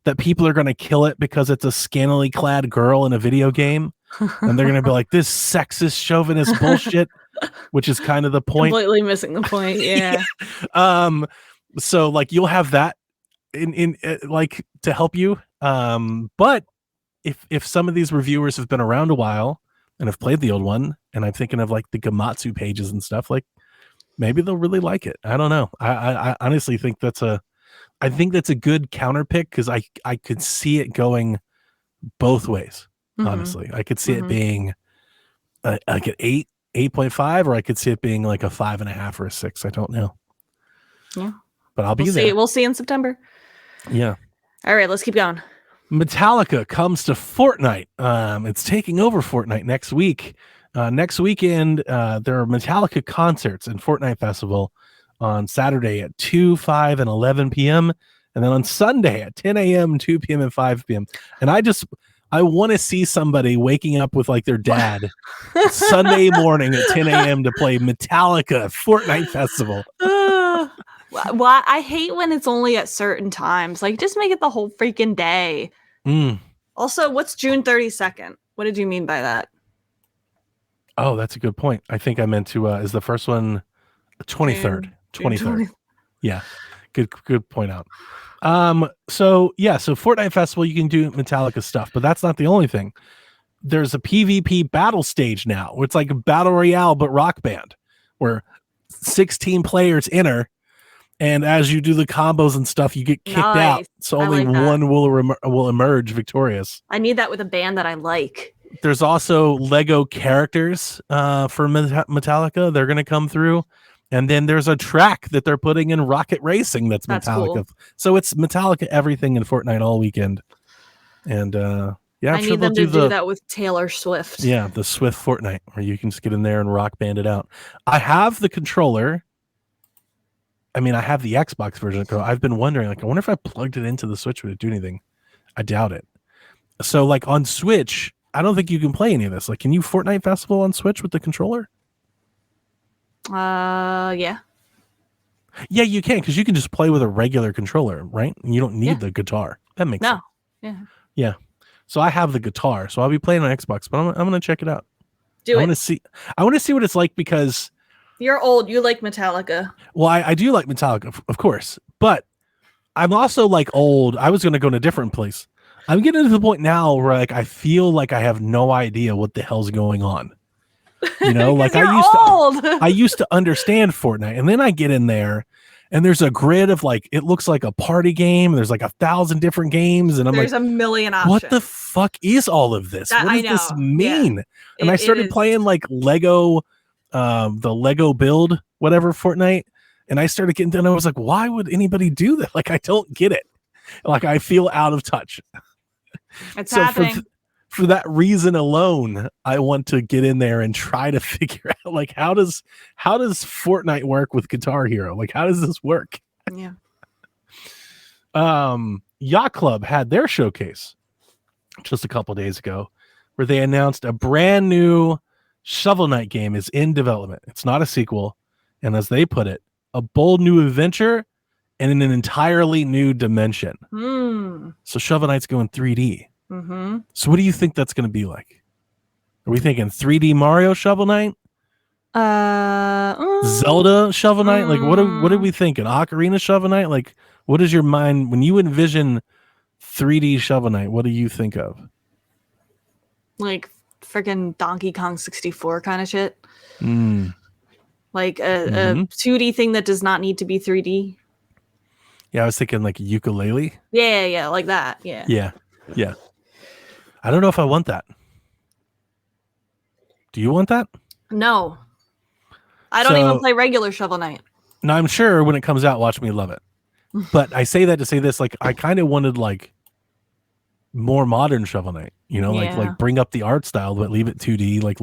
that people are going to kill it because it's a scantily clad girl in a video game. And they're going to be like, this sexist chauvinist bullshit, which is kind of the point. Completely missing the point. Yeah. So like you'll have that in like to help you. But if some of these reviewers have been around a while and have played the old one, and I'm thinking of like the Gamatsu pages and stuff, like maybe they'll really like it. I don't know. I honestly think that's a good counter pick because I could see it going both ways. Mm-hmm. Honestly, I could see it being like an 8.5, or I could see it being like a 5.5 or a 6. I don't know. Yeah, but I'll be there. We'll see in September. Yeah. All right, let's keep going. Metallica comes to Fortnite. It's taking over Fortnite next week. Next weekend, there are Metallica concerts in Fortnite Festival on Saturday at 2, 5, and 11 p.m. And then on Sunday at 10 a.m., 2 p.m., and 5 p.m. And I want to see somebody waking up with like their dad Sunday morning at 10 a.m. to play Metallica Fortnite Festival. Well, I hate when it's only at certain times. Like, just make it the whole freaking day. Also, what's June 32nd? What did you mean by that? Oh, that's a good point. I think I meant to, is the first one 23rd? 23rd. Yeah. Good point out. So Fortnite Festival, you can do Metallica stuff, but that's not the only thing. There's a PvP battle stage now. It's like a battle royale, but rock band, where 16 players enter, and as you do the combos and stuff, you get kicked out. So only one will emerge victorious. I need that with a band that I like. There's also Lego characters for Metallica. They're going to come through. And then there's a track that they're putting in Rocket Racing that's Metallica. Cool. So it's Metallica everything in Fortnite all weekend. And yeah, I need them to do that with Taylor Swift. Yeah, the Swift Fortnite, where you can just get in there and rock band it out. I have the controller. I mean, I have the Xbox version. I've been wondering, like, I wonder if I plugged it into the Switch, would it do anything? I doubt it. So, like, on Switch, I don't think you can play any of this. Like, can you Fortnite Festival on Switch with the controller? Yeah. Yeah, you can, because you can just play with a regular controller, right? And you don't need the guitar. That makes sense. Yeah. So I have the guitar, so I'll be playing on Xbox, but I'm gonna check it out. I want to see what it's like, because you're old. You like Metallica. Well, I do like Metallica, of course, but I'm also like old. I was gonna go in a different place. I'm getting to the point now where like I feel like I have no idea what the hell's going on. You know, like I used to understand Fortnite, and then I get in there and there's a grid of like, it looks like a party game. There's like 1,000 different games, and there's a million options. What the fuck is all of this? What does this mean? And I started playing like Lego, the Lego build, whatever Fortnite, and I started getting done. I was like, why would anybody do that? Like, I don't get it. Like, I feel out of touch. It's happening. For that reason alone, I want to get in there and try to figure out, like, how does Fortnite work with Guitar Hero? Like, how does this work? Yeah. Yacht Club had their showcase just a couple days ago, where they announced a brand new Shovel Knight game is in development. It's not a sequel, and as they put it, a bold new adventure and in an entirely new dimension. So Shovel Knight's going 3D. So what do you think that's going to be like? Are we thinking 3D Mario Shovel Knight? Zelda Shovel Knight? Like, what are we thinking? Ocarina Shovel Knight? Like, what is your mind when you envision 3D Shovel Knight? What do you think of? Like freaking Donkey Kong 64 kind of shit. Like a 2D thing that does not need to be 3D. Yeah, I was thinking like ukulele. Yeah, like that. Yeah. I don't know if I want that. Do you want that? No. I don't even play regular Shovel Knight. No, I'm sure when it comes out, watch me love it. But I say that to say this, like, I kind of wanted like more modern Shovel Knight, like bring up the art style, but leave it 2D, like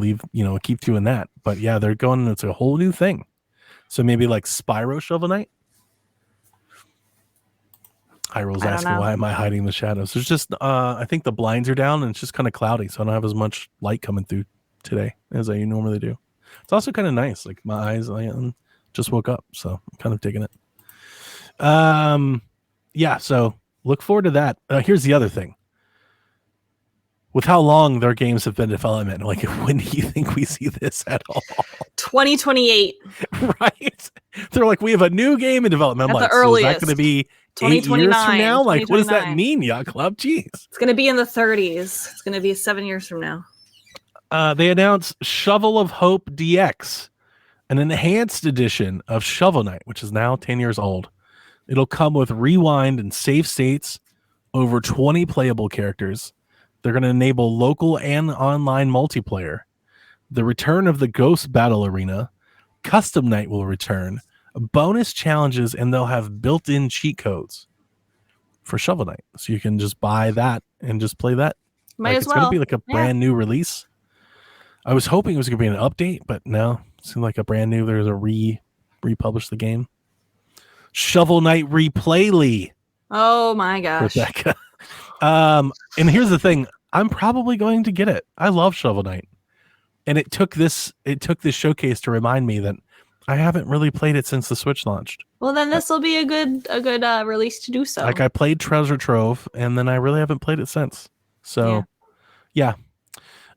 keep doing that. But yeah, they're going, it's a whole new thing. So maybe like Spyro Shovel Knight. Hyro's asking, why am I hiding in the shadows? There's just, I think the blinds are down and it's just kind of cloudy. So I don't have as much light coming through today as I normally do. It's also kind of nice. Like my eyes, I just woke up. So I'm kind of digging it. Yeah. So look forward to that. Here's the other thing. With how long their games have been in development, like when do you think we see this at all? 2028. Right? They're like, we have a new game in development. I'm at like, the earliest. So is that going to be 8 years from now? Like, what does that mean, Yacht Club? Jeez. It's going to be in the 30s. It's going to be 7 years from now. They announced Shovel of Hope DX, an enhanced edition of Shovel Knight, which is now 10 years old. It'll come with rewind and save states, over 20 playable characters. They're going to enable local and online multiplayer. The return of the Ghost Battle Arena. Custom Night will return. Bonus challenges, and they'll have built-in cheat codes for Shovel Knight. So you can just buy that and just play that. Might as well. It's going to be like a brand new release. I was hoping it was going to be an update, but no. It seemed like a brand new. There's a republish the game. Shovel Knight Replayly. Oh my gosh. Rebecca. And here's the thing. I'm probably going to get it. I love Shovel Knight. And it took this showcase to remind me that I haven't really played it since the Switch launched. Well, then this will be a good release to do so. Like I played Treasure Trove, and then I really haven't played it since. So, yeah.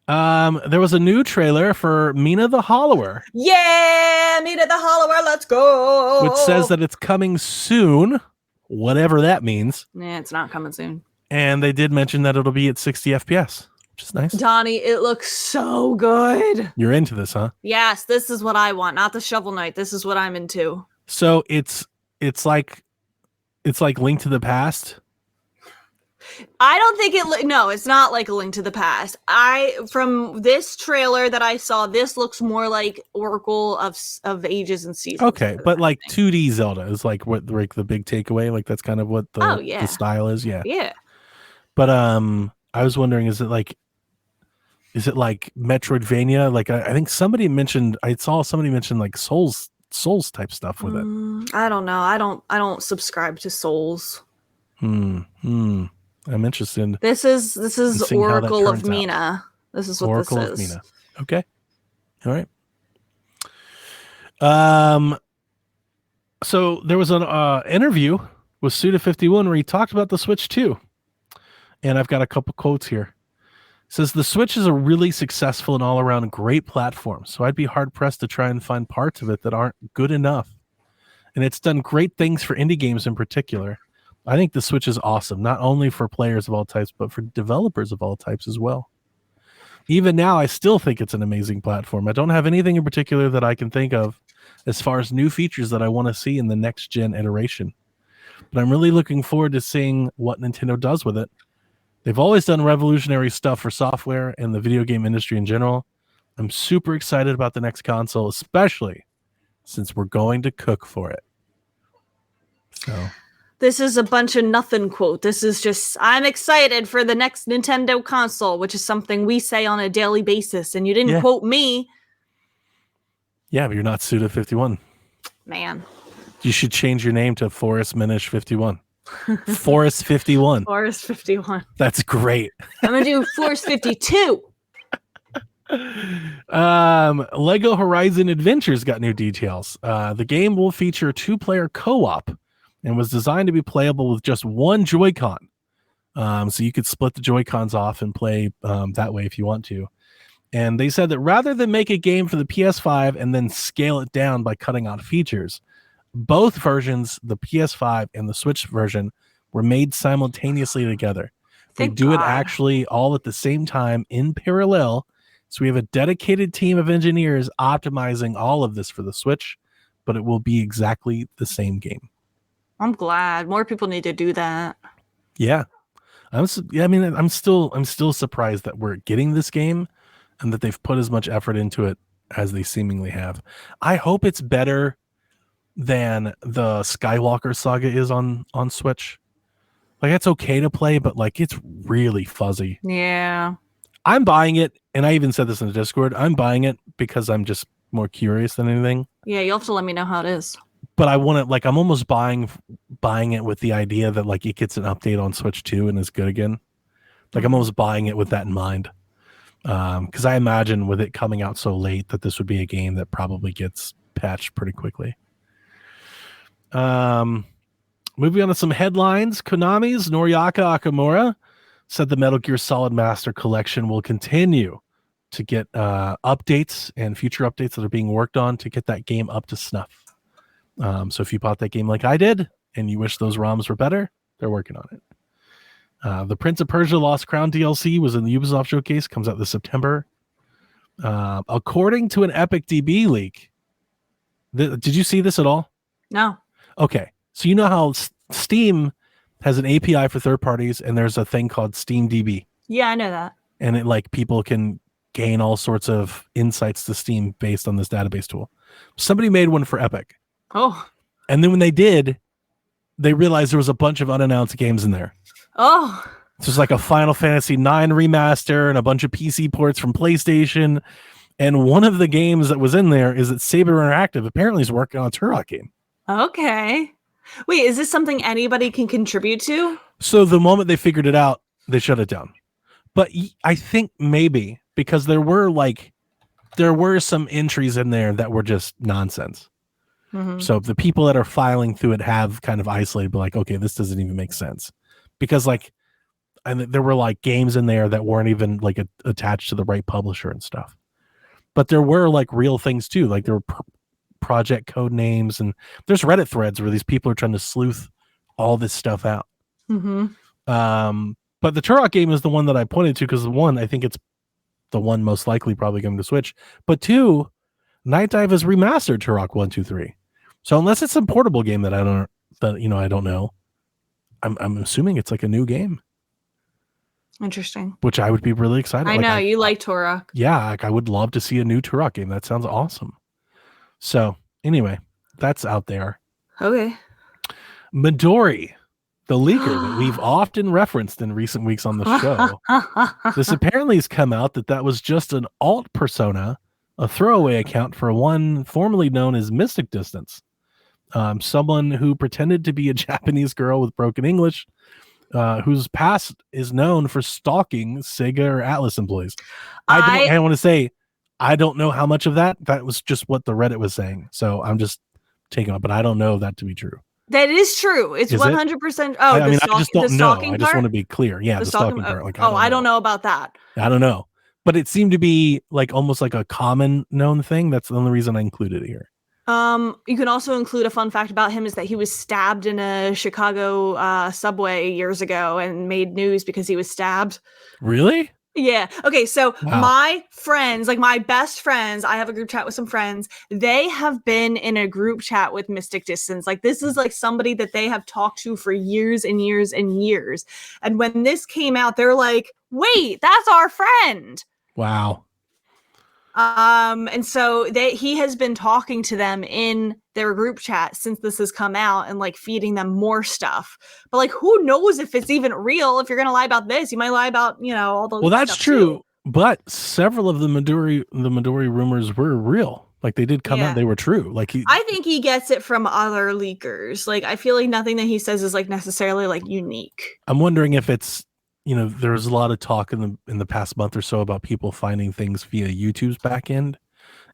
There was a new trailer for Mina the Hollower. Yeah, Mina the Hollower, let's go. Which says that it's coming soon, whatever that means. Yeah, it's not coming soon. And they did mention that it'll be at 60 FPS, which is nice. Donnie, it looks so good. You're into this, huh? Yes, this is what I want, not the Shovel Knight. This is what I'm into. So it's like Link to the Past. I don't think no, it's not like a Link to the Past. From this trailer that I saw, this looks more like Oracle of Ages and Seasons. Okay, but like 2D Zelda is like what like the big takeaway. Like that's kind of what the style is. Yeah. Yeah. But I was wondering, is it like Metroidvania? Like I think I saw somebody mention like Souls type stuff with it. I don't know. I don't subscribe to Souls. I'm interested. This is Oracle of Mina. This is what Oracle this is. Oracle of Mina. Okay. All right. So there was an interview with Suda51 where he talked about the Switch 2. And I've got a couple quotes here. It says, the Switch is a really successful and all-around great platform, so I'd be hard-pressed to try and find parts of it that aren't good enough. And it's done great things for indie games in particular. I think the Switch is awesome, not only for players of all types, but for developers of all types as well. Even now, I still think it's an amazing platform. I don't have anything in particular that I can think of as far as new features that I want to see in the next-gen iteration. But I'm really looking forward to seeing what Nintendo does with it. They've always done revolutionary stuff for software and the video game industry in general. I'm super excited about the next console, especially since we're going to cook for it. So... This is a bunch of nothing quote. This is just, I'm excited for the next Nintendo console, which is something we say on a daily basis. And you didn't quote me. Yeah, but you're not Suda51. Man. You should change your name to Forrest Minish 51. Forrest 51. Forrest 51. That's great. I'm going to do Forrest 52. Lego Horizon Adventures got new details. The game will feature 2-player co-op and was designed to be playable with just one Joy-Con. So you could split the Joy-Cons off and play that way if you want to. And they said that rather than make a game for the PS5 and then scale it down by cutting out features, both versions, the PS5 and the Switch version, were made simultaneously together. They do it actually all at the same time in parallel. So we have a dedicated team of engineers optimizing all of this for the Switch, but it will be exactly the same game. I'm glad more people need to do that. Yeah. I'm still surprised that we're getting this game and that they've put as much effort into it as they seemingly have. I hope it's better than the Skywalker saga is on Switch. Like, it's okay to play, but like, it's really fuzzy. Yeah. I'm buying it, and I even said this in the Discord. I'm buying it because I'm just more curious than anything. Yeah, you'll have to let me know how it is. But I want it, like, I'm almost buying it with the idea that like it gets an update on Switch 2 and is good again. Like, I'm almost buying it with that in mind. Because I imagine with it coming out so late that this would be a game that probably gets patched pretty quickly. Moving on to some headlines. Konami's Noriaki Akamura said the Metal Gear Solid Master Collection will continue to get updates and future updates that are being worked on to get that game up to snuff. So if you bought that game like I did and you wish those ROMs were better, they're working on it. The Prince of Persia Lost Crown DLC was in the Ubisoft showcase, comes out this September. According to an Epic DB leak, did you see this at all? No. Okay. So you know how Steam has an API for third parties and there's a thing called Steam DB. Yeah, I know that. And it like people can gain all sorts of insights to Steam based on this database tool. Somebody made one for Epic. Oh. And then when they did, they realized there was a bunch of unannounced games in there. Oh. So it's like a Final Fantasy IX remaster and a bunch of PC ports from PlayStation. And one of the games that was in there is that Saber Interactive apparently is working on a Turok game. Okay. Wait, is this something anybody can contribute to? So the moment they figured it out, they shut it down. But I think maybe because there were some entries in there that were just nonsense. Mm-hmm. So the people that are filing through it have kind of isolated, but like, okay, this doesn't even make sense. Because like, and there were like games in there that weren't even like attached to the right publisher and stuff. But there were like real things too. Like there were project code names, and there's Reddit threads where these people are trying to sleuth all this stuff out. Mm-hmm. But the Turok game is the one that I pointed to because one, I think it's the one most likely probably going to Switch. But two, Night Dive has remastered Turok 1, 2, 3. So unless it's some portable game that I don't know, I'm assuming it's like a new game. Interesting. Which I would be really excited. I know you like Turok. Yeah, like I would love to see a new Turok game. That sounds awesome. So anyway, that's out there. Okay. Midori, the leaker that we've often referenced in recent weeks on the show. This apparently has come out that was just an alt persona, a throwaway account for one formerly known as Mystic Distance. Someone who pretended to be a Japanese girl with broken English, whose past is known for stalking Sega or Atlas employees. I want to say, I don't know how much of that was just what the Reddit was saying. So I'm just taking it, but I don't know that to be true. That is true. It's 100%. Oh, I just don't know. I just want to be clear. Yeah, the stalking part. Like, I don't know about that. I don't know. But it seemed to be like almost like a common known thing. That's the only reason I included it here. You can also include a fun fact about him is that he was stabbed in a Chicago subway years ago and made news because he was stabbed. Really? Yeah. Okay. So my friends, like my best friends, I have a group chat with some friends. They have been in a group chat with Mystic Distance. Like this is like somebody that they have talked to for years and years and years. And when this came out, they're like, wait, that's our friend. Wow. And so he has been talking to them in their group chat since this has come out and like feeding them more stuff. But like, who knows if it's even real? If you're going to lie about this, you might lie about, all the. Well, that's true. Too. But several of the Midori rumors were real. Like they did come out. They were true. Like I think he gets it from other leakers. Like I feel like nothing that he says is like necessarily like unique. I'm wondering if it's, there was a lot of talk in the past month or so about people finding things via YouTube's back end.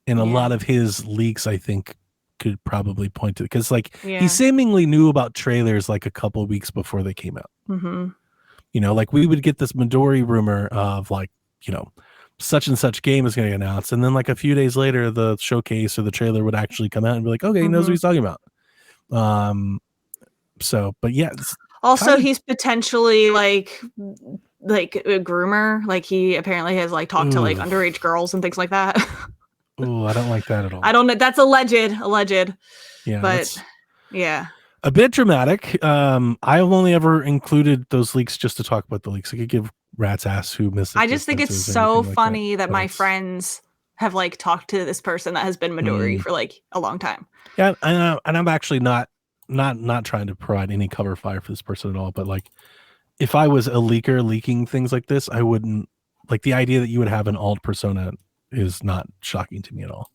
And a lot of his leaks, I think, could probably point to it. Because, he seemingly knew about trailers, like, a couple of weeks before they came out. Mm-hmm. Like, we would get this Midori rumor of, such and such game is going to get announced, and then like a few days later, the showcase or the trailer would actually come out and be like, okay, he knows what he's talking about. So, but yeah. Also, he's potentially like a groomer. Like he apparently has like talked to like underage girls and things like that. Oh, I don't like that at all. I don't know. That's alleged. Yeah, but yeah. A bit dramatic. I've only ever included those leaks just to talk about the leaks. I could give rat's ass who missed it. I just think it's so funny that my friends have like talked to this person that has been Midori for like a long time. Yeah, and I'm actually not trying to provide any cover fire for this person at all. But like, if I was a leaker leaking things like this, I wouldn't like the idea that you would have an alt persona is not shocking to me at all.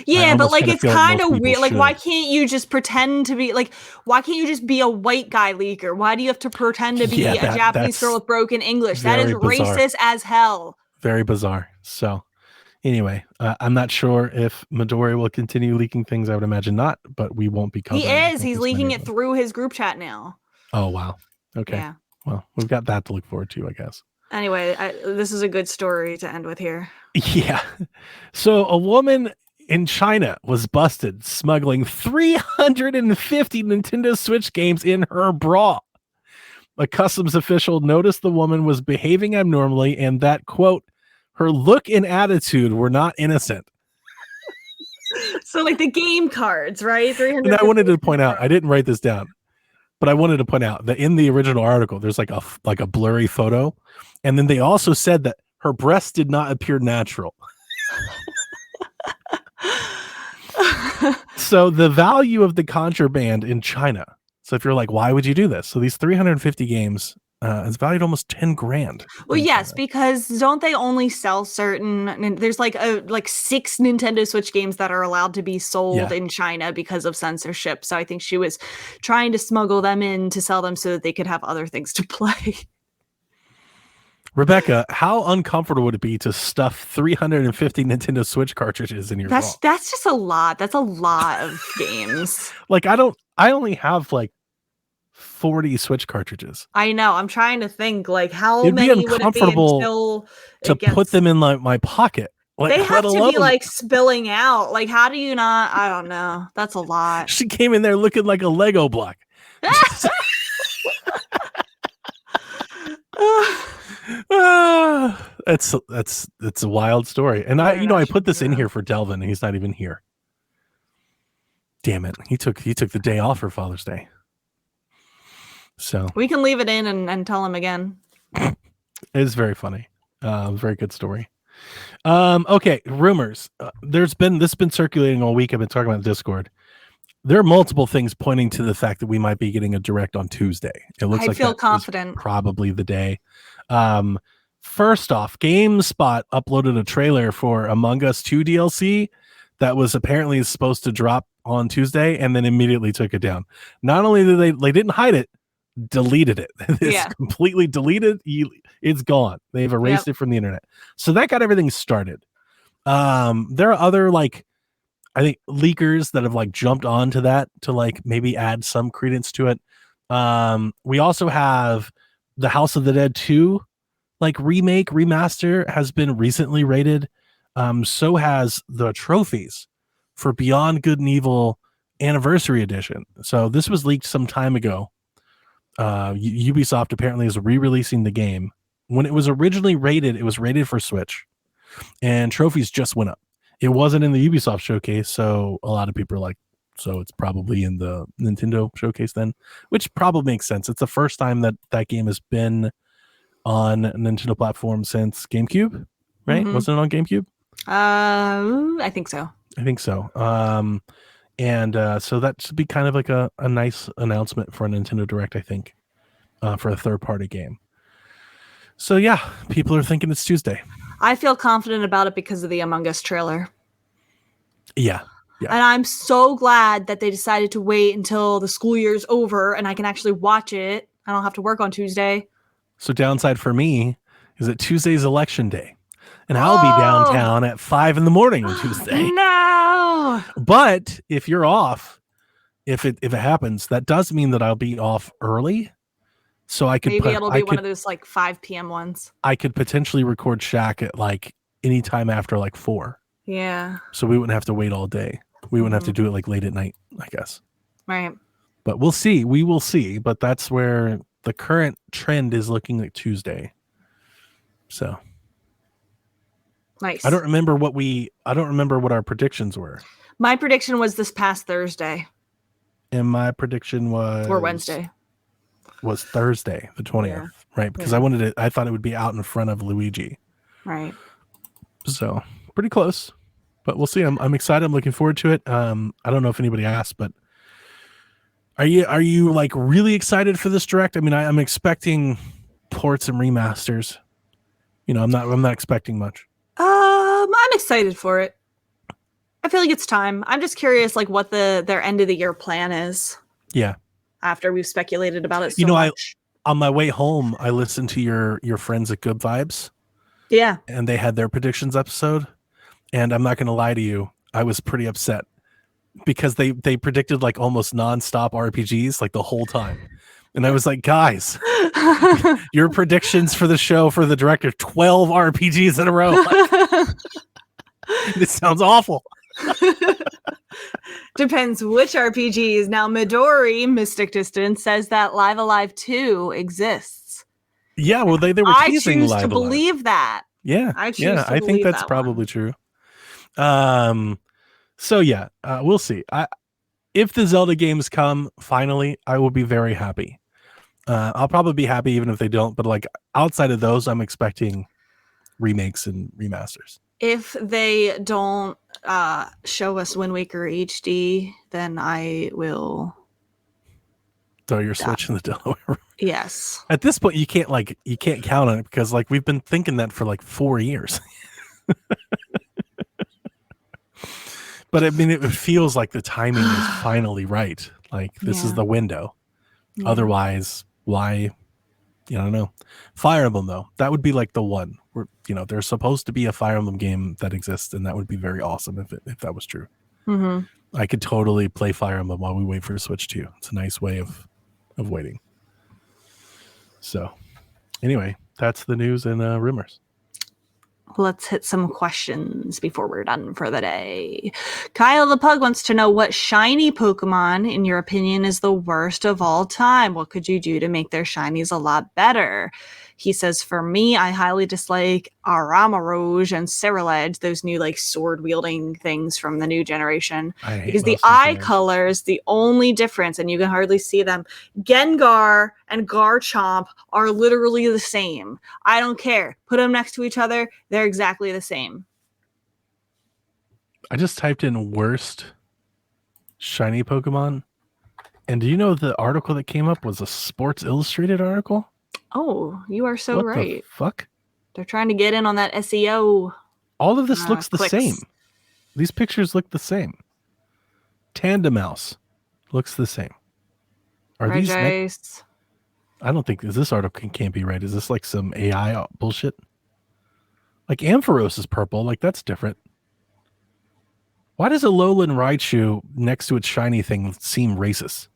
Yeah, but like it's kind of weird. Like, why can't you just pretend to be like? Why can't you just be a white guy leaker? Why do you have to pretend to be a Japanese girl with broken English? That is racist as hell. Very bizarre. So, anyway, I'm not sure if Midori will continue leaking things. I would imagine not, but we won't be covering. He is. He's leaking it through his group chat now. Oh wow. Okay. Yeah. Well, we've got that to look forward to, I guess. Anyway, this is a good story to end with here. Yeah. So a woman in China was busted smuggling 350 Nintendo Switch games in her bra. A customs official noticed the woman was behaving abnormally and that, quote, her look and attitude were not innocent. So like the game cards, right? And I wanted to point out, I didn't write this down, but I wanted to point out that in the original article, there's like a blurry photo. And then they also said that her breasts did not appear natural. So the value of the contraband in China. So if you're like, why would you do this? So these 350 games is valued almost 10 grand. Well, yes, because don't they only sell certain? There's like 6 Nintendo Switch games that are allowed to be sold in China because of censorship. So I think she was trying to smuggle them in to sell them so that they could have other things to play. Rebecca, how uncomfortable would it be to stuff 350 Nintendo Switch cartridges in your bra? That's just a lot. That's a lot of games. Like I only have like 40 Switch cartridges. I know. I'm trying to think like how many would it be until to put them in like my pocket. Like, they have to be like spilling out. Like how do you not? I don't know. That's a lot. She came in there looking like a Lego block. It's a wild story, and I put this in here for Delvin, and he's not even here. Damn it! He took the day off for Father's Day, so we can leave it in and tell him again. It's very funny, very good story. Okay, rumors. This has been circulating all week. I've been talking about Discord. There are multiple things pointing to the fact that we might be getting a direct on Tuesday. It looks like I feel confident. Probably the day. First off, GameSpot uploaded a trailer for Among Us 2 DLC that was apparently supposed to drop on Tuesday and then immediately took it down. Not only did they didn't hide it, deleted it. It's completely deleted. It's gone. They've erased it from the internet. So that got everything started. There are other I think leakers that have jumped onto that to maybe add some credence to it. We also have the House of the Dead 2 remaster has been recently rated. So has the trophies for Beyond Good and Evil Anniversary Edition. So this was leaked some time ago. Ubisoft apparently is re-releasing the game. When it was originally rated, it was rated for Switch, and trophies just went up. It wasn't in the Ubisoft showcase, so a lot of people are like, so it's probably in the Nintendo showcase then, which probably makes sense. It's the first time that game has been on Nintendo platform since GameCube, right? Mm-hmm. Wasn't it on GameCube? I think so. So that should be kind of like a nice announcement for a Nintendo Direct, I think, for a third-party game. So yeah, people are thinking it's Tuesday. I feel confident about it because of the Among Us trailer. Yeah. And I'm so glad that they decided to wait until the school year's over and I can actually watch it. I don't have to work on Tuesday. So downside for me is that Tuesday's election day. And I'll be downtown at 5 a.m. on Tuesday. No. But if you're off, if it happens, that does mean that I'll be off early. So I could it'll be one of those 5 p.m. ones. I could potentially record Shaq at anytime after like 4. Yeah. So we wouldn't have to wait all day. We wouldn't have to do it like late at night, I guess. Right. But we'll see. We will see. But that's where the current trend is looking like Tuesday. So Nice. I don't remember what our predictions were. My prediction was this past Thursday. And my prediction was Wednesday. Was Thursday, the 20th. Yeah. Right. Because Yeah. I thought it would be out in front of Luigi. Right. So pretty close. But we'll see. I'm excited. I'm looking forward to it. I don't know if anybody asked, but are you like really excited for this direct? I mean, I'm expecting ports and remasters. I'm not expecting much. I'm excited for it. I feel like it's time. I'm just curious, like, what their end of the year plan is. Yeah. After we've speculated about it so much. On my way home, I listened to your friends at Good Vibes. Yeah. And they had their predictions episode. And I'm not going to lie to you, I was pretty upset because they predicted like almost nonstop RPGs like the whole time. And I was like, guys, your predictions for the show for the director, 12 RPGs in a row. This sounds awful. Depends which RPGs. Now, Midori, Mystic Distance, says that Live Alive 2 exists. Yeah, well, they were teasing Live Alive. I choose to believe that. Yeah, I think that's probably true. So yeah, we'll see. If the Zelda games come finally, I will be very happy. I'll probably be happy even if they don't, but like outside of those, I'm expecting remakes and remasters. If they don't show us Wind Waker HD, then I will throw your Switch in the Delaware. Yes. At this point, you can't count on it because like we've been thinking that for like 4 years. But I mean, it feels like the timing is finally right. Like this is the window. Yeah. Otherwise, why? I don't know. Fire Emblem though, that would be like the one where there's supposed to be a Fire Emblem game that exists, and that would be very awesome if that was true. Mm-hmm. I could totally play Fire Emblem while we wait for Switch 2. It's a nice way of waiting. So, anyway, that's the news and rumors. Let's hit some questions before we're done for the day. Kyle the Pug wants to know what shiny Pokemon, in your opinion, is the worst of all time. What could you do to make their shinies a lot better? He says, for me, I highly dislike Aramaroj and Cerulege, those new like sword-wielding things from the new generation. Because the eye color is the only difference, and you can hardly see them. Gengar and Garchomp are literally the same. I don't care. Put them next to each other. They're exactly the same. I just typed in worst shiny Pokemon. And do you know the article that came up was a Sports Illustrated article? Oh, you are so right. What the fuck? They're trying to get in on that SEO. All of this looks the clicks. same. These pictures look the same. Tandemouse looks the same. Are these? I don't think this article can't be right. Is this like some AI bullshit? Like Ampharos is purple. Like that's different. Why does a Alolan Raichu next to its shiny thing seem racist?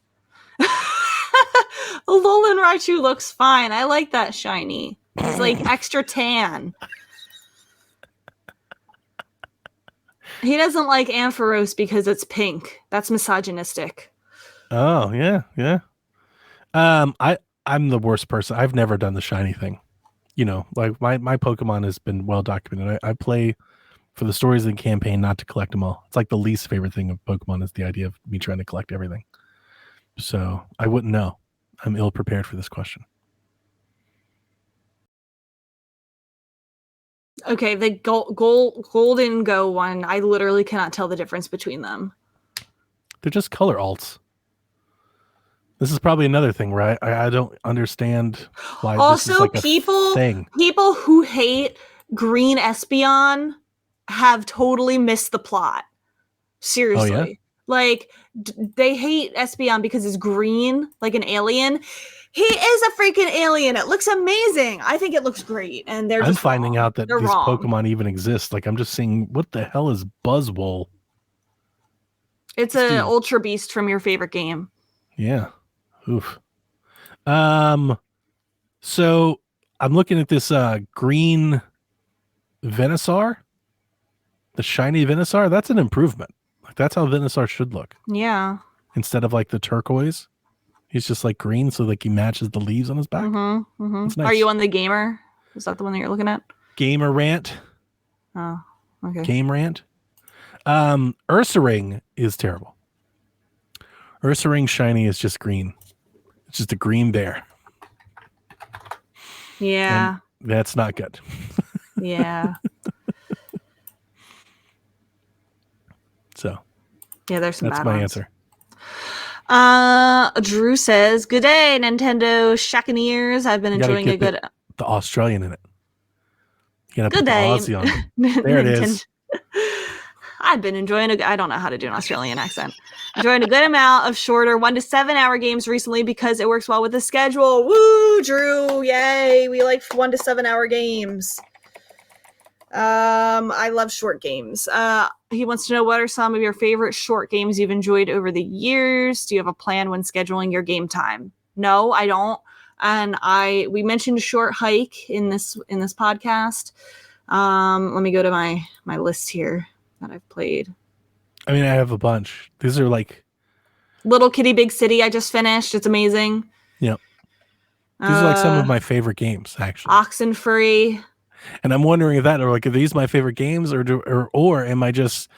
Alolan Raichu looks fine. I like that shiny. It's like extra tan. He doesn't like Ampharos because it's pink. That's misogynistic. Oh, yeah. I'm the worst person. I've never done the shiny thing. Like my Pokemon has been well documented. I play for the stories of the campaign, not to collect them all. It's like the least favorite thing of Pokemon is the idea of me trying to collect everything. So I wouldn't know. I'm ill prepared for this question. Okay, the Golden Go one, I literally cannot tell the difference between them. They're just color alts. This is probably another thing where I don't understand why also, this is like a thing. People who hate green Espeon have totally missed the plot. Seriously. Oh, yeah? Like, they hate Espeon because it's green, like an alien. He is a freaking alien. It looks amazing. I think it looks great. And I'm finding out that these wrong. Pokemon even exist. Like, I'm just seeing, what the hell is Buzzwole? It's an Ultra Beast from your favorite game. Yeah. Oof. So I'm looking at this green Venusaur, the shiny Venusaur, that's an improvement. Like that's how Venusaur should look. Yeah. Instead of like the turquoise, he's just like green, so like he matches the leaves on his back. It's nice. Are you on the gamer? Is that the one that you're looking at? Gamer Rant. Oh, okay. Game Rant. Ursaring is terrible. Ursaring shiny is just green. It's just a green bear. Yeah. And that's not good. Yeah. So Yeah, there's some that's bad my ones. answer. Drew says, "Good day, Nintendo Shackneers. I've been enjoying a good the Australian in it. You gotta good put the day. Aussie on it. There it is. I've been enjoying I don't know how to do an Australian accent. Enjoying a good amount of shorter 1 to 7 hour games recently because it works well with the schedule. Woo, Drew! Yay! We like 1 to 7 hour games. I love short games. He wants to know, what are some of your favorite short games you've enjoyed over the years? Do you have a plan when scheduling your game time? No, I don't. And we mentioned a short hike in this podcast. Let me go to my list here that I've played. I mean, I have a bunch. These are like Little Kitty Big City. I just finished. It's amazing. Yep. These are like some of my favorite games, actually. Oxenfree. And I'm wondering if are these my favorite games, or am I just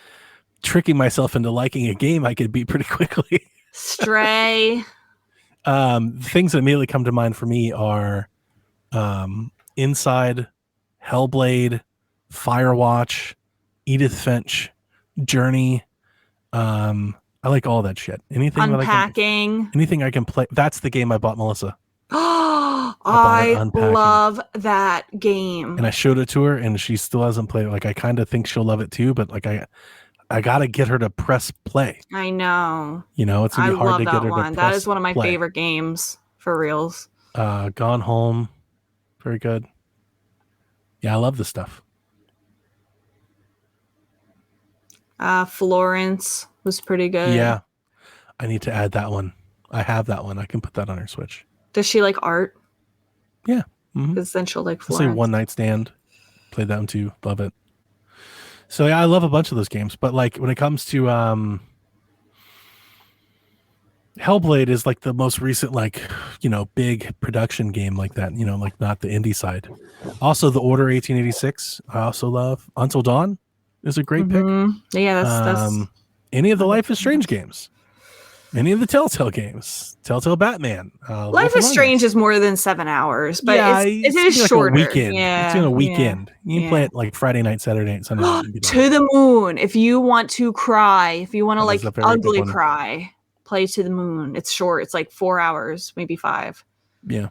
tricking myself into liking a game I could beat pretty quickly? Stray. Things that immediately come to mind for me are Inside, Hellblade, Firewatch, Edith Finch, Journey. I like all that shit. Anything Unpacking. Anything I can play. That's the game I bought Melissa. I love that game. And I showed it to her, and she still hasn't played it. Like, I kind of think she'll love it too, but like I gotta get her to press play. I know. You know, it's gonna be hard to get her to press play. That is one of my favorite games for reals. Gone Home, very good. Yeah, I love this stuff. Florence was pretty good. Yeah, I need to add that one. I have that one. I can put that on her Switch. Does she like art? Yeah. Because then she'll like Florence. I'll say One Night Stand. Played that one too. Love it. So yeah, I love a bunch of those games. But like when it comes to Hellblade is like the most recent, like, you know, big production game like that, you know, like not the indie side. Also The Order 1886, I also love. Until Dawn is a great pick. Yeah, that's any of the Life is Strange games. Any of the Telltale games, Telltale Batman. Life is Strange is more than 7 hours, but yeah, it is like shorter. A weekend. Yeah, it's in a weekend. You can play it like Friday night, Saturday night, Sunday night. To the Moon. If you want to cry, if you want to like ugly cry, play To the Moon. It's short. It's like 4 hours, maybe 5. Yeah.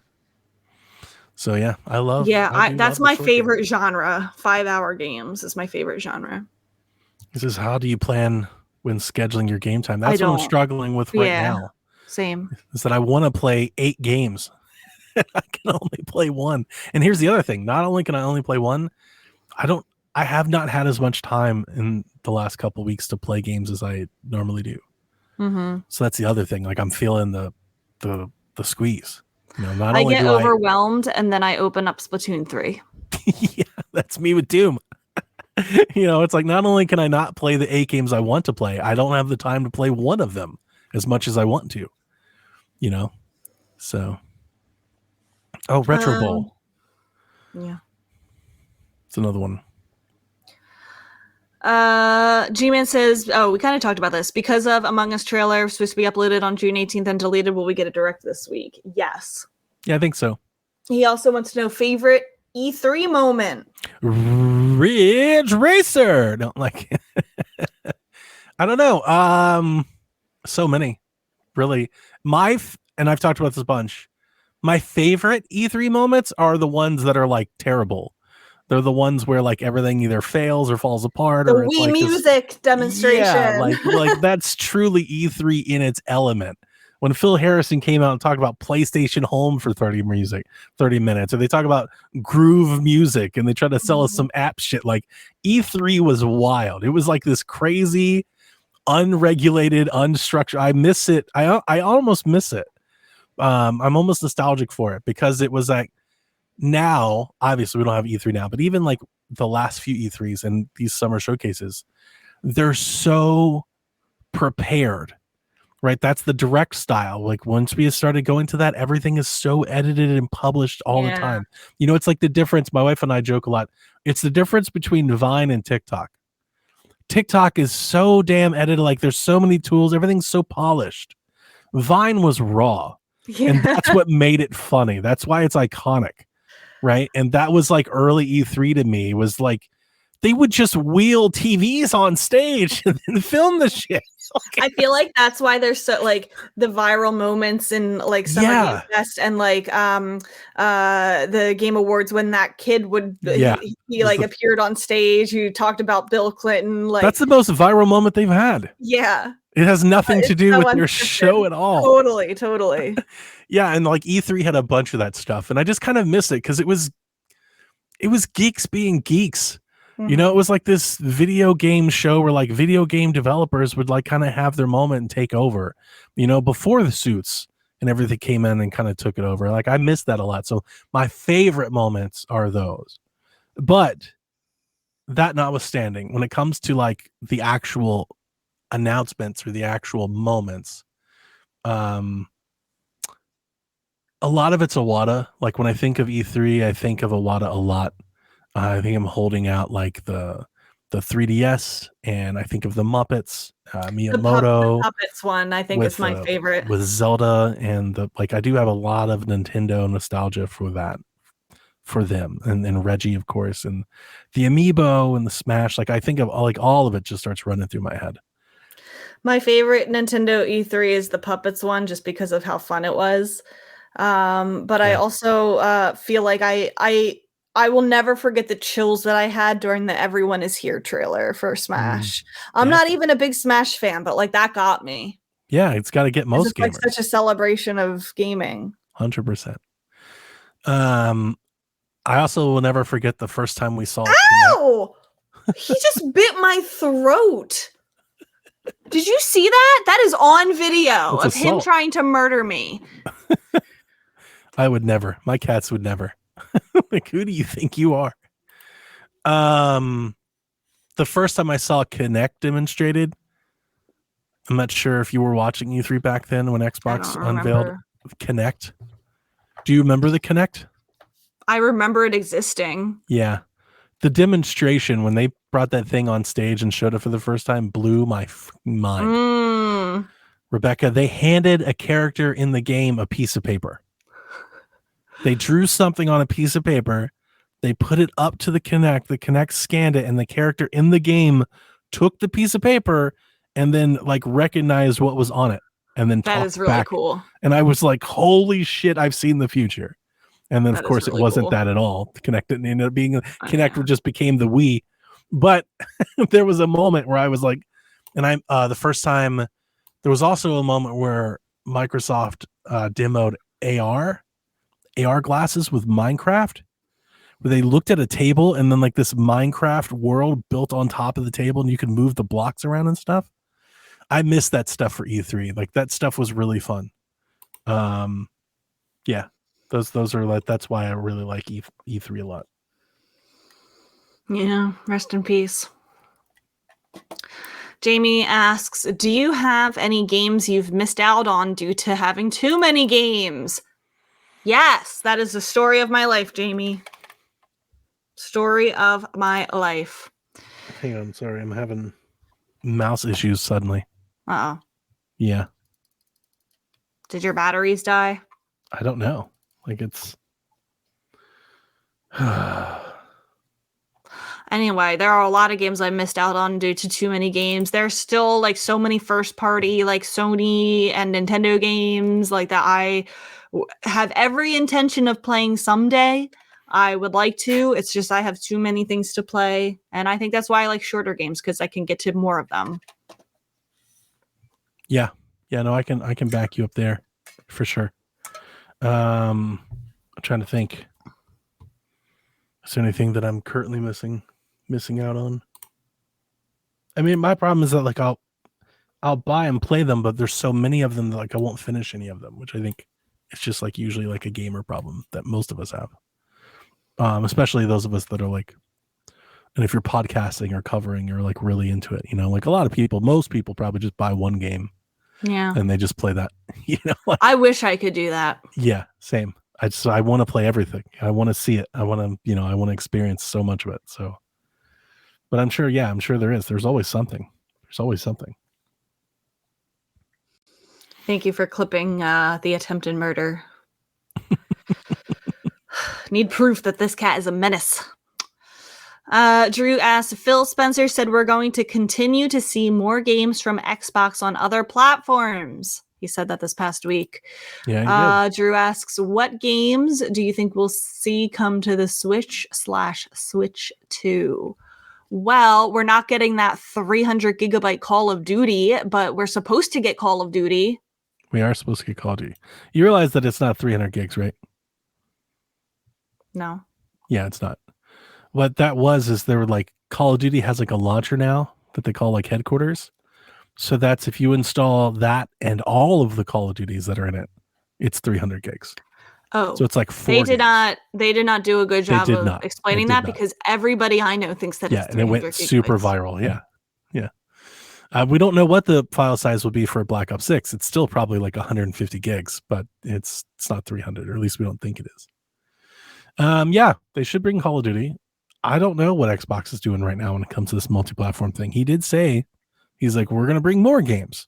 So yeah, I love. Yeah, that's my favorite genre. 5 hour games is my favorite genre. This is how do you plan when scheduling your game time? That's what I'm struggling with right now. Same. Is that I want to play 8 games. I can only play 1. And here's the other thing. Not only can I only play 1, I have not had as much time in the last couple of weeks to play games as I normally do. Mm-hmm. So that's the other thing. Like I'm feeling the squeeze. You know, I get overwhelmed and then I open up Splatoon 3. Yeah, that's me with Doom. You know, it's like not only can I not play the 8 games I want to play, I don't have the time to play one of them as much as I want to. You know, so Retro Bowl. Yeah, it's another one. G-Man says, we kind of talked about this. Because of Among Us trailer supposed to be uploaded on June 18th and deleted, will we get it direct this week? Yes. Yeah, I think so. He also wants to know favorite E3 moment. Ridge Racer. Don't like I don't know. So many. Really. And I've talked about this a bunch. My favorite E3 moments are the ones that are like terrible. They're the ones where like everything either fails or falls apart, or it's Wii like music demonstration. Yeah, like that's truly E3 in its element. When Phil Harrison came out and talked about PlayStation Home for 30 minutes, or they talk about Groove Music and they try to sell us some app shit, like E3 was wild. It was like this crazy, unregulated, unstructured. I miss it. I almost miss it. I'm almost nostalgic for it because it was like, now obviously we don't have E3 now, but even like the last few E3s and these summer showcases, they're so prepared, right? That's the direct style. Like once we started going to that, everything is so edited and published all the time. You know, it's like the difference. My wife and I joke a lot. It's the difference between Vine and TikTok. TikTok is so damn edited. Like there's so many tools. Everything's so polished. Vine was raw. And that's what made it funny. That's why it's iconic. Right. And that was like early E3 to me, was like they would just wheel TVs on stage and then film the shit. I feel like that's why there's so like the viral moments in like Summer Game Fest and like the Game Awards when that kid would he like appeared on stage who talked about Bill Clinton. Like that's the most viral moment they've had. Yeah. It has nothing to do with their show at all. Totally. Yeah, and like E3 had a bunch of that stuff, and I just kind of miss it because it was geeks being geeks. Mm-hmm. You know, it was like this video game show where like video game developers would like kind of have their moment and take over, you know, before the suits and everything came in and kind of took it over. Like I miss that a lot. So my favorite moments are those. But that notwithstanding, when it comes to like the actual announcements or the actual moments, a lot of it's Iwata. Like when I think of E3, I think of Iwata a lot. I think I'm holding out like the 3DS, and I think of the Muppets, Miyamoto. The Puppets one, I think, is my favorite. With Zelda and I do have a lot of Nintendo nostalgia for that, for them, and Reggie, of course, and the Amiibo and the Smash. Like I think of all of it just starts running through my head. My favorite Nintendo E3 is the Puppets one, just because of how fun it was. But I also feel like I will never forget the chills that I had during the Everyone Is Here trailer for Smash. I'm not even a big Smash fan, but like that got me. Yeah, it's got to get most gamers. Like such a celebration of gaming. 100%. I also will never forget the first time we saw. Ow! He just bit my throat. Did you see that? That is on video of him trying to murder me. I would never. My cats would never. Like, who do you think you are? The first time I saw Kinect demonstrated, I'm not sure if you were watching E3 back then when Xbox unveiled Kinect. Do you remember the Kinect? I remember it existing. Yeah. The demonstration when they brought that thing on stage and showed it for the first time blew my mind. Rebecca, they handed a character in the game a piece of paper. They drew something on a piece of paper. They put it up to the Kinect scanned it, and the character in the game took the piece of paper and then like recognized what was on it. And then that is really cool. And I was like, holy shit, I've seen the future. And then, of course, it wasn't that at all. Kinect didn't end up being Kinect just became the Wii. But there was a moment where I was like, and the first time, there was also a moment where Microsoft demoed AR glasses with Minecraft, where they looked at a table and then like this Minecraft world built on top of the table and you could move the blocks around and stuff. I missed that stuff for E3. Like that stuff was really fun. Yeah. Those are like, that's why I really like E3 a lot. Yeah, rest in peace. Jamie asks, do you have any games you've missed out on due to having too many games? Yes, that is the story of my life, Jamie. Story of my life. Hang on, sorry, I'm having mouse issues suddenly. Uh-oh. Yeah. Did your batteries die? I don't know. Like it's... Anyway, there are a lot of games I missed out on due to too many games. There's still like so many first party like Sony and Nintendo games like that I have every intention of playing someday. I would like to. It's just I have too many things to play, and I think that's why I like shorter games, because I can get to more of them. Yeah. No, I can back you up there for sure. I'm trying to think. Is there anything that I'm currently missing out on? I mean, my problem is that like I'll buy and play them, but there's so many of them that like I won't finish any of them, which I think it's just like usually like a gamer problem that most of us have. Especially those of us that are like And if you're podcasting or covering, you're like really into it, like a lot of people, most people probably just buy one game Yeah. and they just play that, I wish I could do that. Yeah, same. I want to play everything. I want to see it. I want to, I want to experience so much of it. So, but I'm sure there is. There's always something. Thank you for clipping the attempted murder. Need proof that this cat is a menace. Drew asked, Phil Spencer said we're going to continue to see more games from Xbox on other platforms. He said that this past week. Yeah. Drew asks, what games do you think we'll see come to the Switch/Switch 2? Well, we're not getting that 300 gigabyte Call of Duty, but we're supposed to get Call of Duty. We are supposed to get Call of Duty. You realize that it's not 300 gigs, right? No. Yeah, it's not. What that is they were like, Call of Duty has like a launcher now that they call like headquarters. So that's if you install that and all of the Call of Duties that are in it, it's 300 gigs. Oh, so it's like 4 They did not do a good job of explaining that because everybody I know thinks that it's 300 and it went gigabytes. super viral. Yeah. We don't know what the file size will be for Black Ops 6. It's still probably like 150 gigs, but it's not 300, or at least we don't think it is. Yeah, they should bring Call of Duty. I don't know what Xbox is doing right now when it comes to this multi-platform thing. He did say, he's like, we're going to bring more games.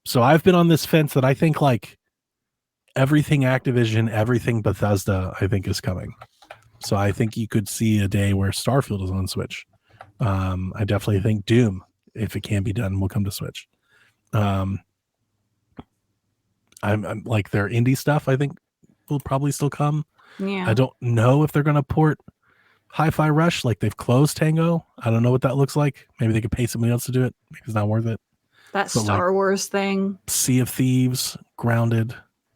So I've been on this fence that I think like everything Activision, everything Bethesda, I think is coming. So I think you could see a day where Starfield is on Switch. I definitely think Doom, if it can be done, will come to Switch. I'm like their indie stuff, I think will probably still come. Yeah. I don't know if they're going to port Hi-Fi Rush, like they've closed Tango. I don't know what that looks like. Maybe they could pay somebody else to do it. Maybe it's not worth it. That Star Wars thing. Sea of Thieves, Grounded,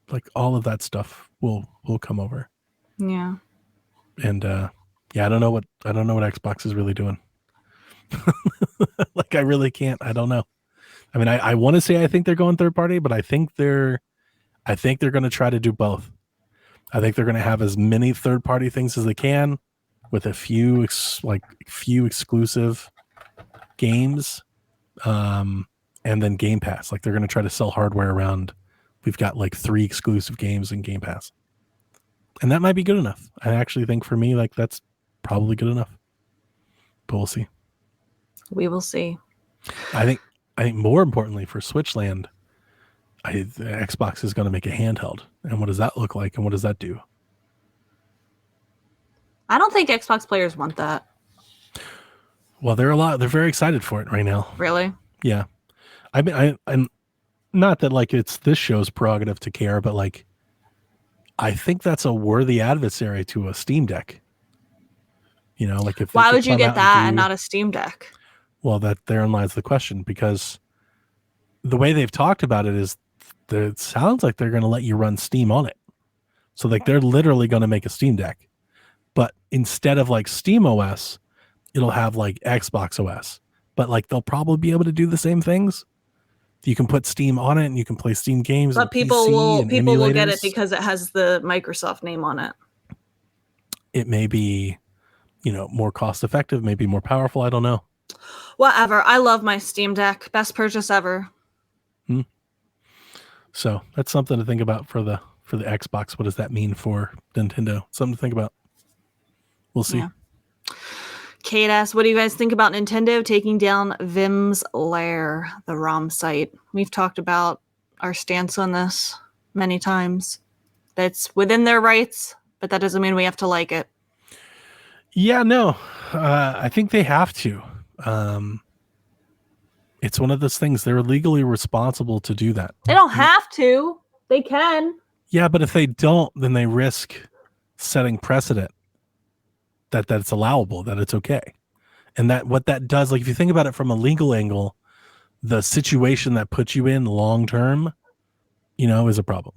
like all of that stuff will come over. Yeah. And I don't know what Xbox is really doing. Like I really can't. I don't know. I mean, I want to say I think they're going third party, but I think they're going to try to do both. I think they're going to have as many third party things as they can, with a few exclusive games, and then Game Pass. Like they're going to try to sell hardware around. We've got like 3 exclusive games in Game Pass, and that might be good enough. I actually think for me, like that's probably good enough. But we'll see. We will see. I think more importantly for Switchland, the Xbox is going to make a handheld, and what does that look like, and what does that do? I don't think Xbox players want that. Well, they're very excited for it right now. Really? Yeah. I mean, I'm not that like it's this show's prerogative to care, but like I think that's a worthy adversary to a Steam Deck. Like if why would you get that and not a Steam Deck? Well, that therein lies the question, because the way they've talked about it is that it sounds like they're going to let you run Steam on it. So like they're literally going to make a Steam Deck, but instead of like Steam OS, it'll have like Xbox OS, but like they'll probably be able to do the same things. You can put Steam on it and you can play Steam games. But people will get it because it has the Microsoft name on it. It may be, more cost effective, maybe more powerful. I don't know. Whatever. I love my Steam Deck. Best purchase ever. So that's something to think about for the Xbox. What does that mean for Nintendo? Something to think about. We'll see. Yeah. Kate asks, what do you guys think about Nintendo taking down Vim's Lair, the ROM site? We've talked about our stance on this many times. That's within their rights, but that doesn't mean we have to like it. Yeah, no. I think they have to. It's one of those things. They're legally responsible to do that. They don't have to. They can. Yeah, but if they don't, then they risk setting precedent that it's allowable, that it's okay. And that what that does, like if you think about it from a legal angle, the situation that puts you in long term, is a problem.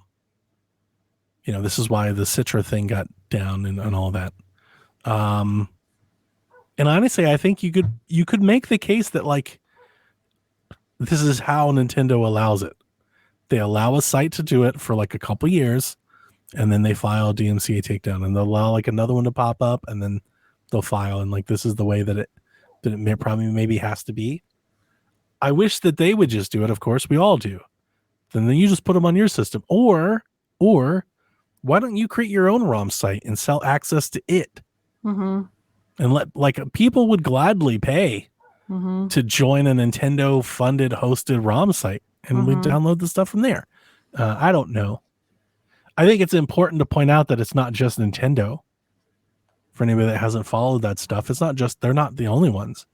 This is why the Citra thing got down and all that. And honestly, I think you could make the case that like this is how Nintendo allows it. They allow a site to do it for like a couple years, and then they file a DMCA takedown, and they'll allow like another one to pop up, and then they'll file, and like this is the way that it probably maybe has to be. I wish that they would just do it. Of course, we all do. Then you just put them on your system, or why don't you create your own ROM site and sell access to it? Mm-hmm. And let people would gladly pay to join a Nintendo funded hosted ROM site, and we download the stuff from there. I don't know. I think it's important to point out that it's not just Nintendo. For anybody that hasn't followed that stuff, it's not just, they're not the only ones.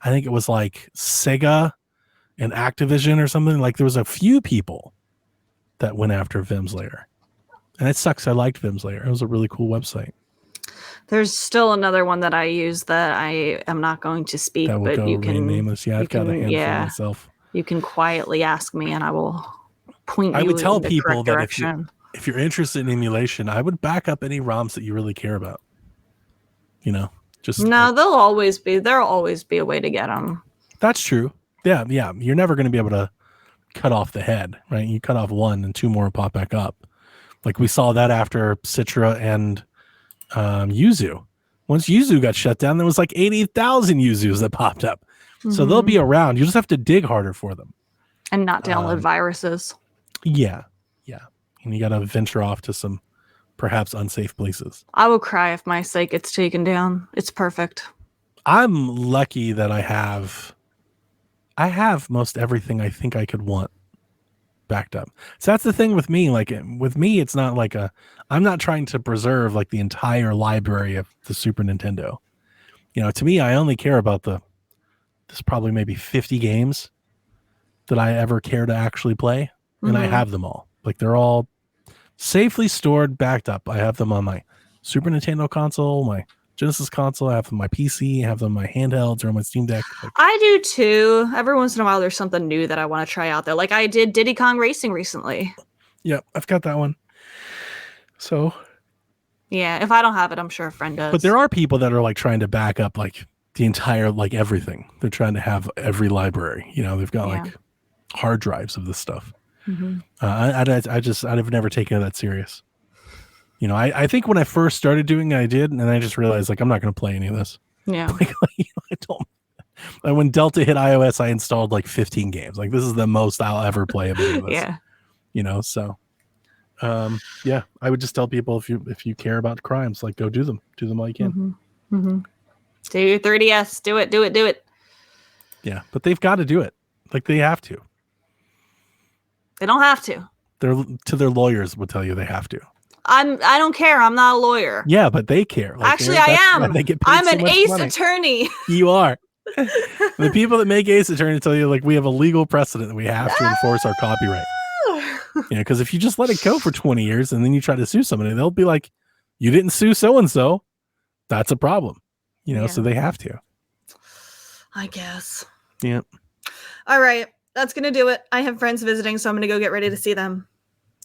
I think it was like Sega and Activision or something. Like there was a few people that went after Vim's Lair. And it sucks. I liked Vim's Lair. It was a really cool website. There's still another one that I use that I am not going to speak, that will but go you can. Nameless. Yeah, I've got a handful myself. You can quietly ask me, and I will point you. I would tell in the people that direction. if you're interested in emulation, I would back up any ROMs that you really care about. You know, just no, there'll always be a way to get them. That's true. Yeah. You're never going to be able to cut off the head, right? You cut off one, and two more pop back up. Like we saw that after Citra and Yuzu. Once Yuzu got shut down, there was like 80,000 Yuzus that popped up. So they'll be around. You just have to dig harder for them. And not download viruses. Yeah. And you got to venture off to some perhaps unsafe places. I will cry if my site gets taken down. It's perfect. I'm lucky that I have most everything I think I could want backed up. So that's the thing with me. Like with me, it's not like I'm not trying to preserve like the entire library of the Super Nintendo. You know, to me, I only care about there's probably maybe 50 games that I ever care to actually play. And I have them all. Like they're all safely stored, backed up. I have them on my Super Nintendo console, my Genesis console. I have them on my PC. I have them on my handhelds or on my Steam Deck. Like, I do too. Every once in a while, there's something new that I want to try out there. Like I did Diddy Kong Racing recently. Yeah, I've got that one. So, yeah, if I don't have it, I'm sure a friend does. But there are people that are like trying to back up like the entire, like everything. They're trying to have every library. You know, they've got like hard drives of this stuff. I've never taken it that serious. You know, I think when I first started doing it, I did, and I just realized like I'm not going to play any of this. Yeah. Like, I don't. Like, when Delta hit iOS, I installed like 15 games. Like this is the most I'll ever play of any of this. Yeah. You know, so yeah, I would just tell people if you care about crimes, like go do them while you can. Do your 30S. Do it. Yeah, but they've got to do it. Like they have to. They don't have to. Their lawyers would tell you they have to. I don't care. I'm not a lawyer. Yeah, but they care. Like, actually, I am. They get paid I'm so an much ace money. attorney. You are. The people that make ace attorney tell you like we have a legal precedent that we have to enforce our copyright. Yeah, because if you just let it go for 20 years and then you try to sue somebody, they'll be like, you didn't sue so and so. That's a problem. You know, so they have to. I guess. Yeah. All right. That's going to do it. I have friends visiting, so I'm going to go get ready to see them.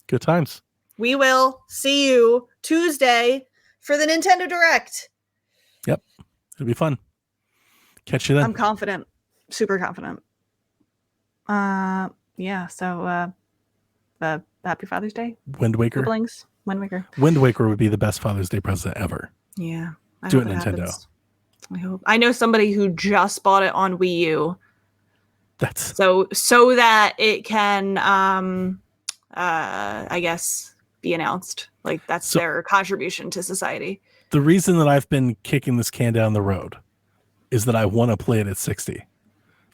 Good times. We will see you Tuesday for the Nintendo Direct. Yep. It'll be fun. Catch you then. I'm confident. Super confident. Yeah. So, happy Father's Day. Wind Waker. Siblings. Wind Waker. Wind Waker would be the best Father's Day present ever. Yeah. Do it, Nintendo. Happens. I hope. I know somebody who just bought it on Wii U. That's so that it can, I guess, be announced. Like that's their contribution to society. The reason that I've been kicking this can down the road is that I want to play it at 60.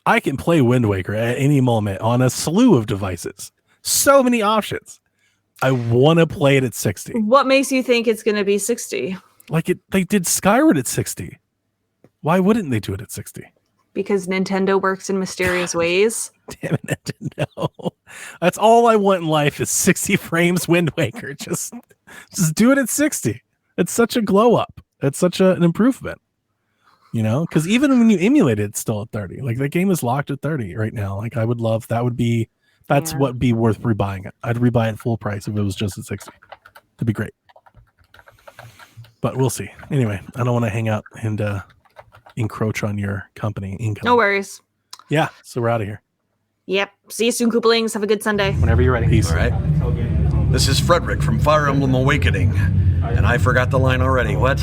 I can play Wind Waker at any moment on a slew of devices. So many options. I want to play it at 60. What makes you think it's going to be 60? Like they did Skyward at 60. Why wouldn't they do it at 60? Because Nintendo works in mysterious ways. Damn it, Nintendo. That's all I want in life is 60 frames Wind Waker. Just do it at 60. It's such a glow up. It's such an improvement. You know, because even when you emulate it, it's still at 30. Like the game is locked at 30 right now. Like I would love that's what would be worth rebuying it. I'd rebuy it full price if it was just at 60. That'd be great. But we'll see. Anyway, I don't want to hang out and encroach on your company income. No worries. Yeah, so we're out of here. Yep. See you soon, Koopalings. Have a good Sunday. Whenever you're ready. Peace. All right. This is Frederick from Fire Emblem Awakening. And I forgot the line already. What?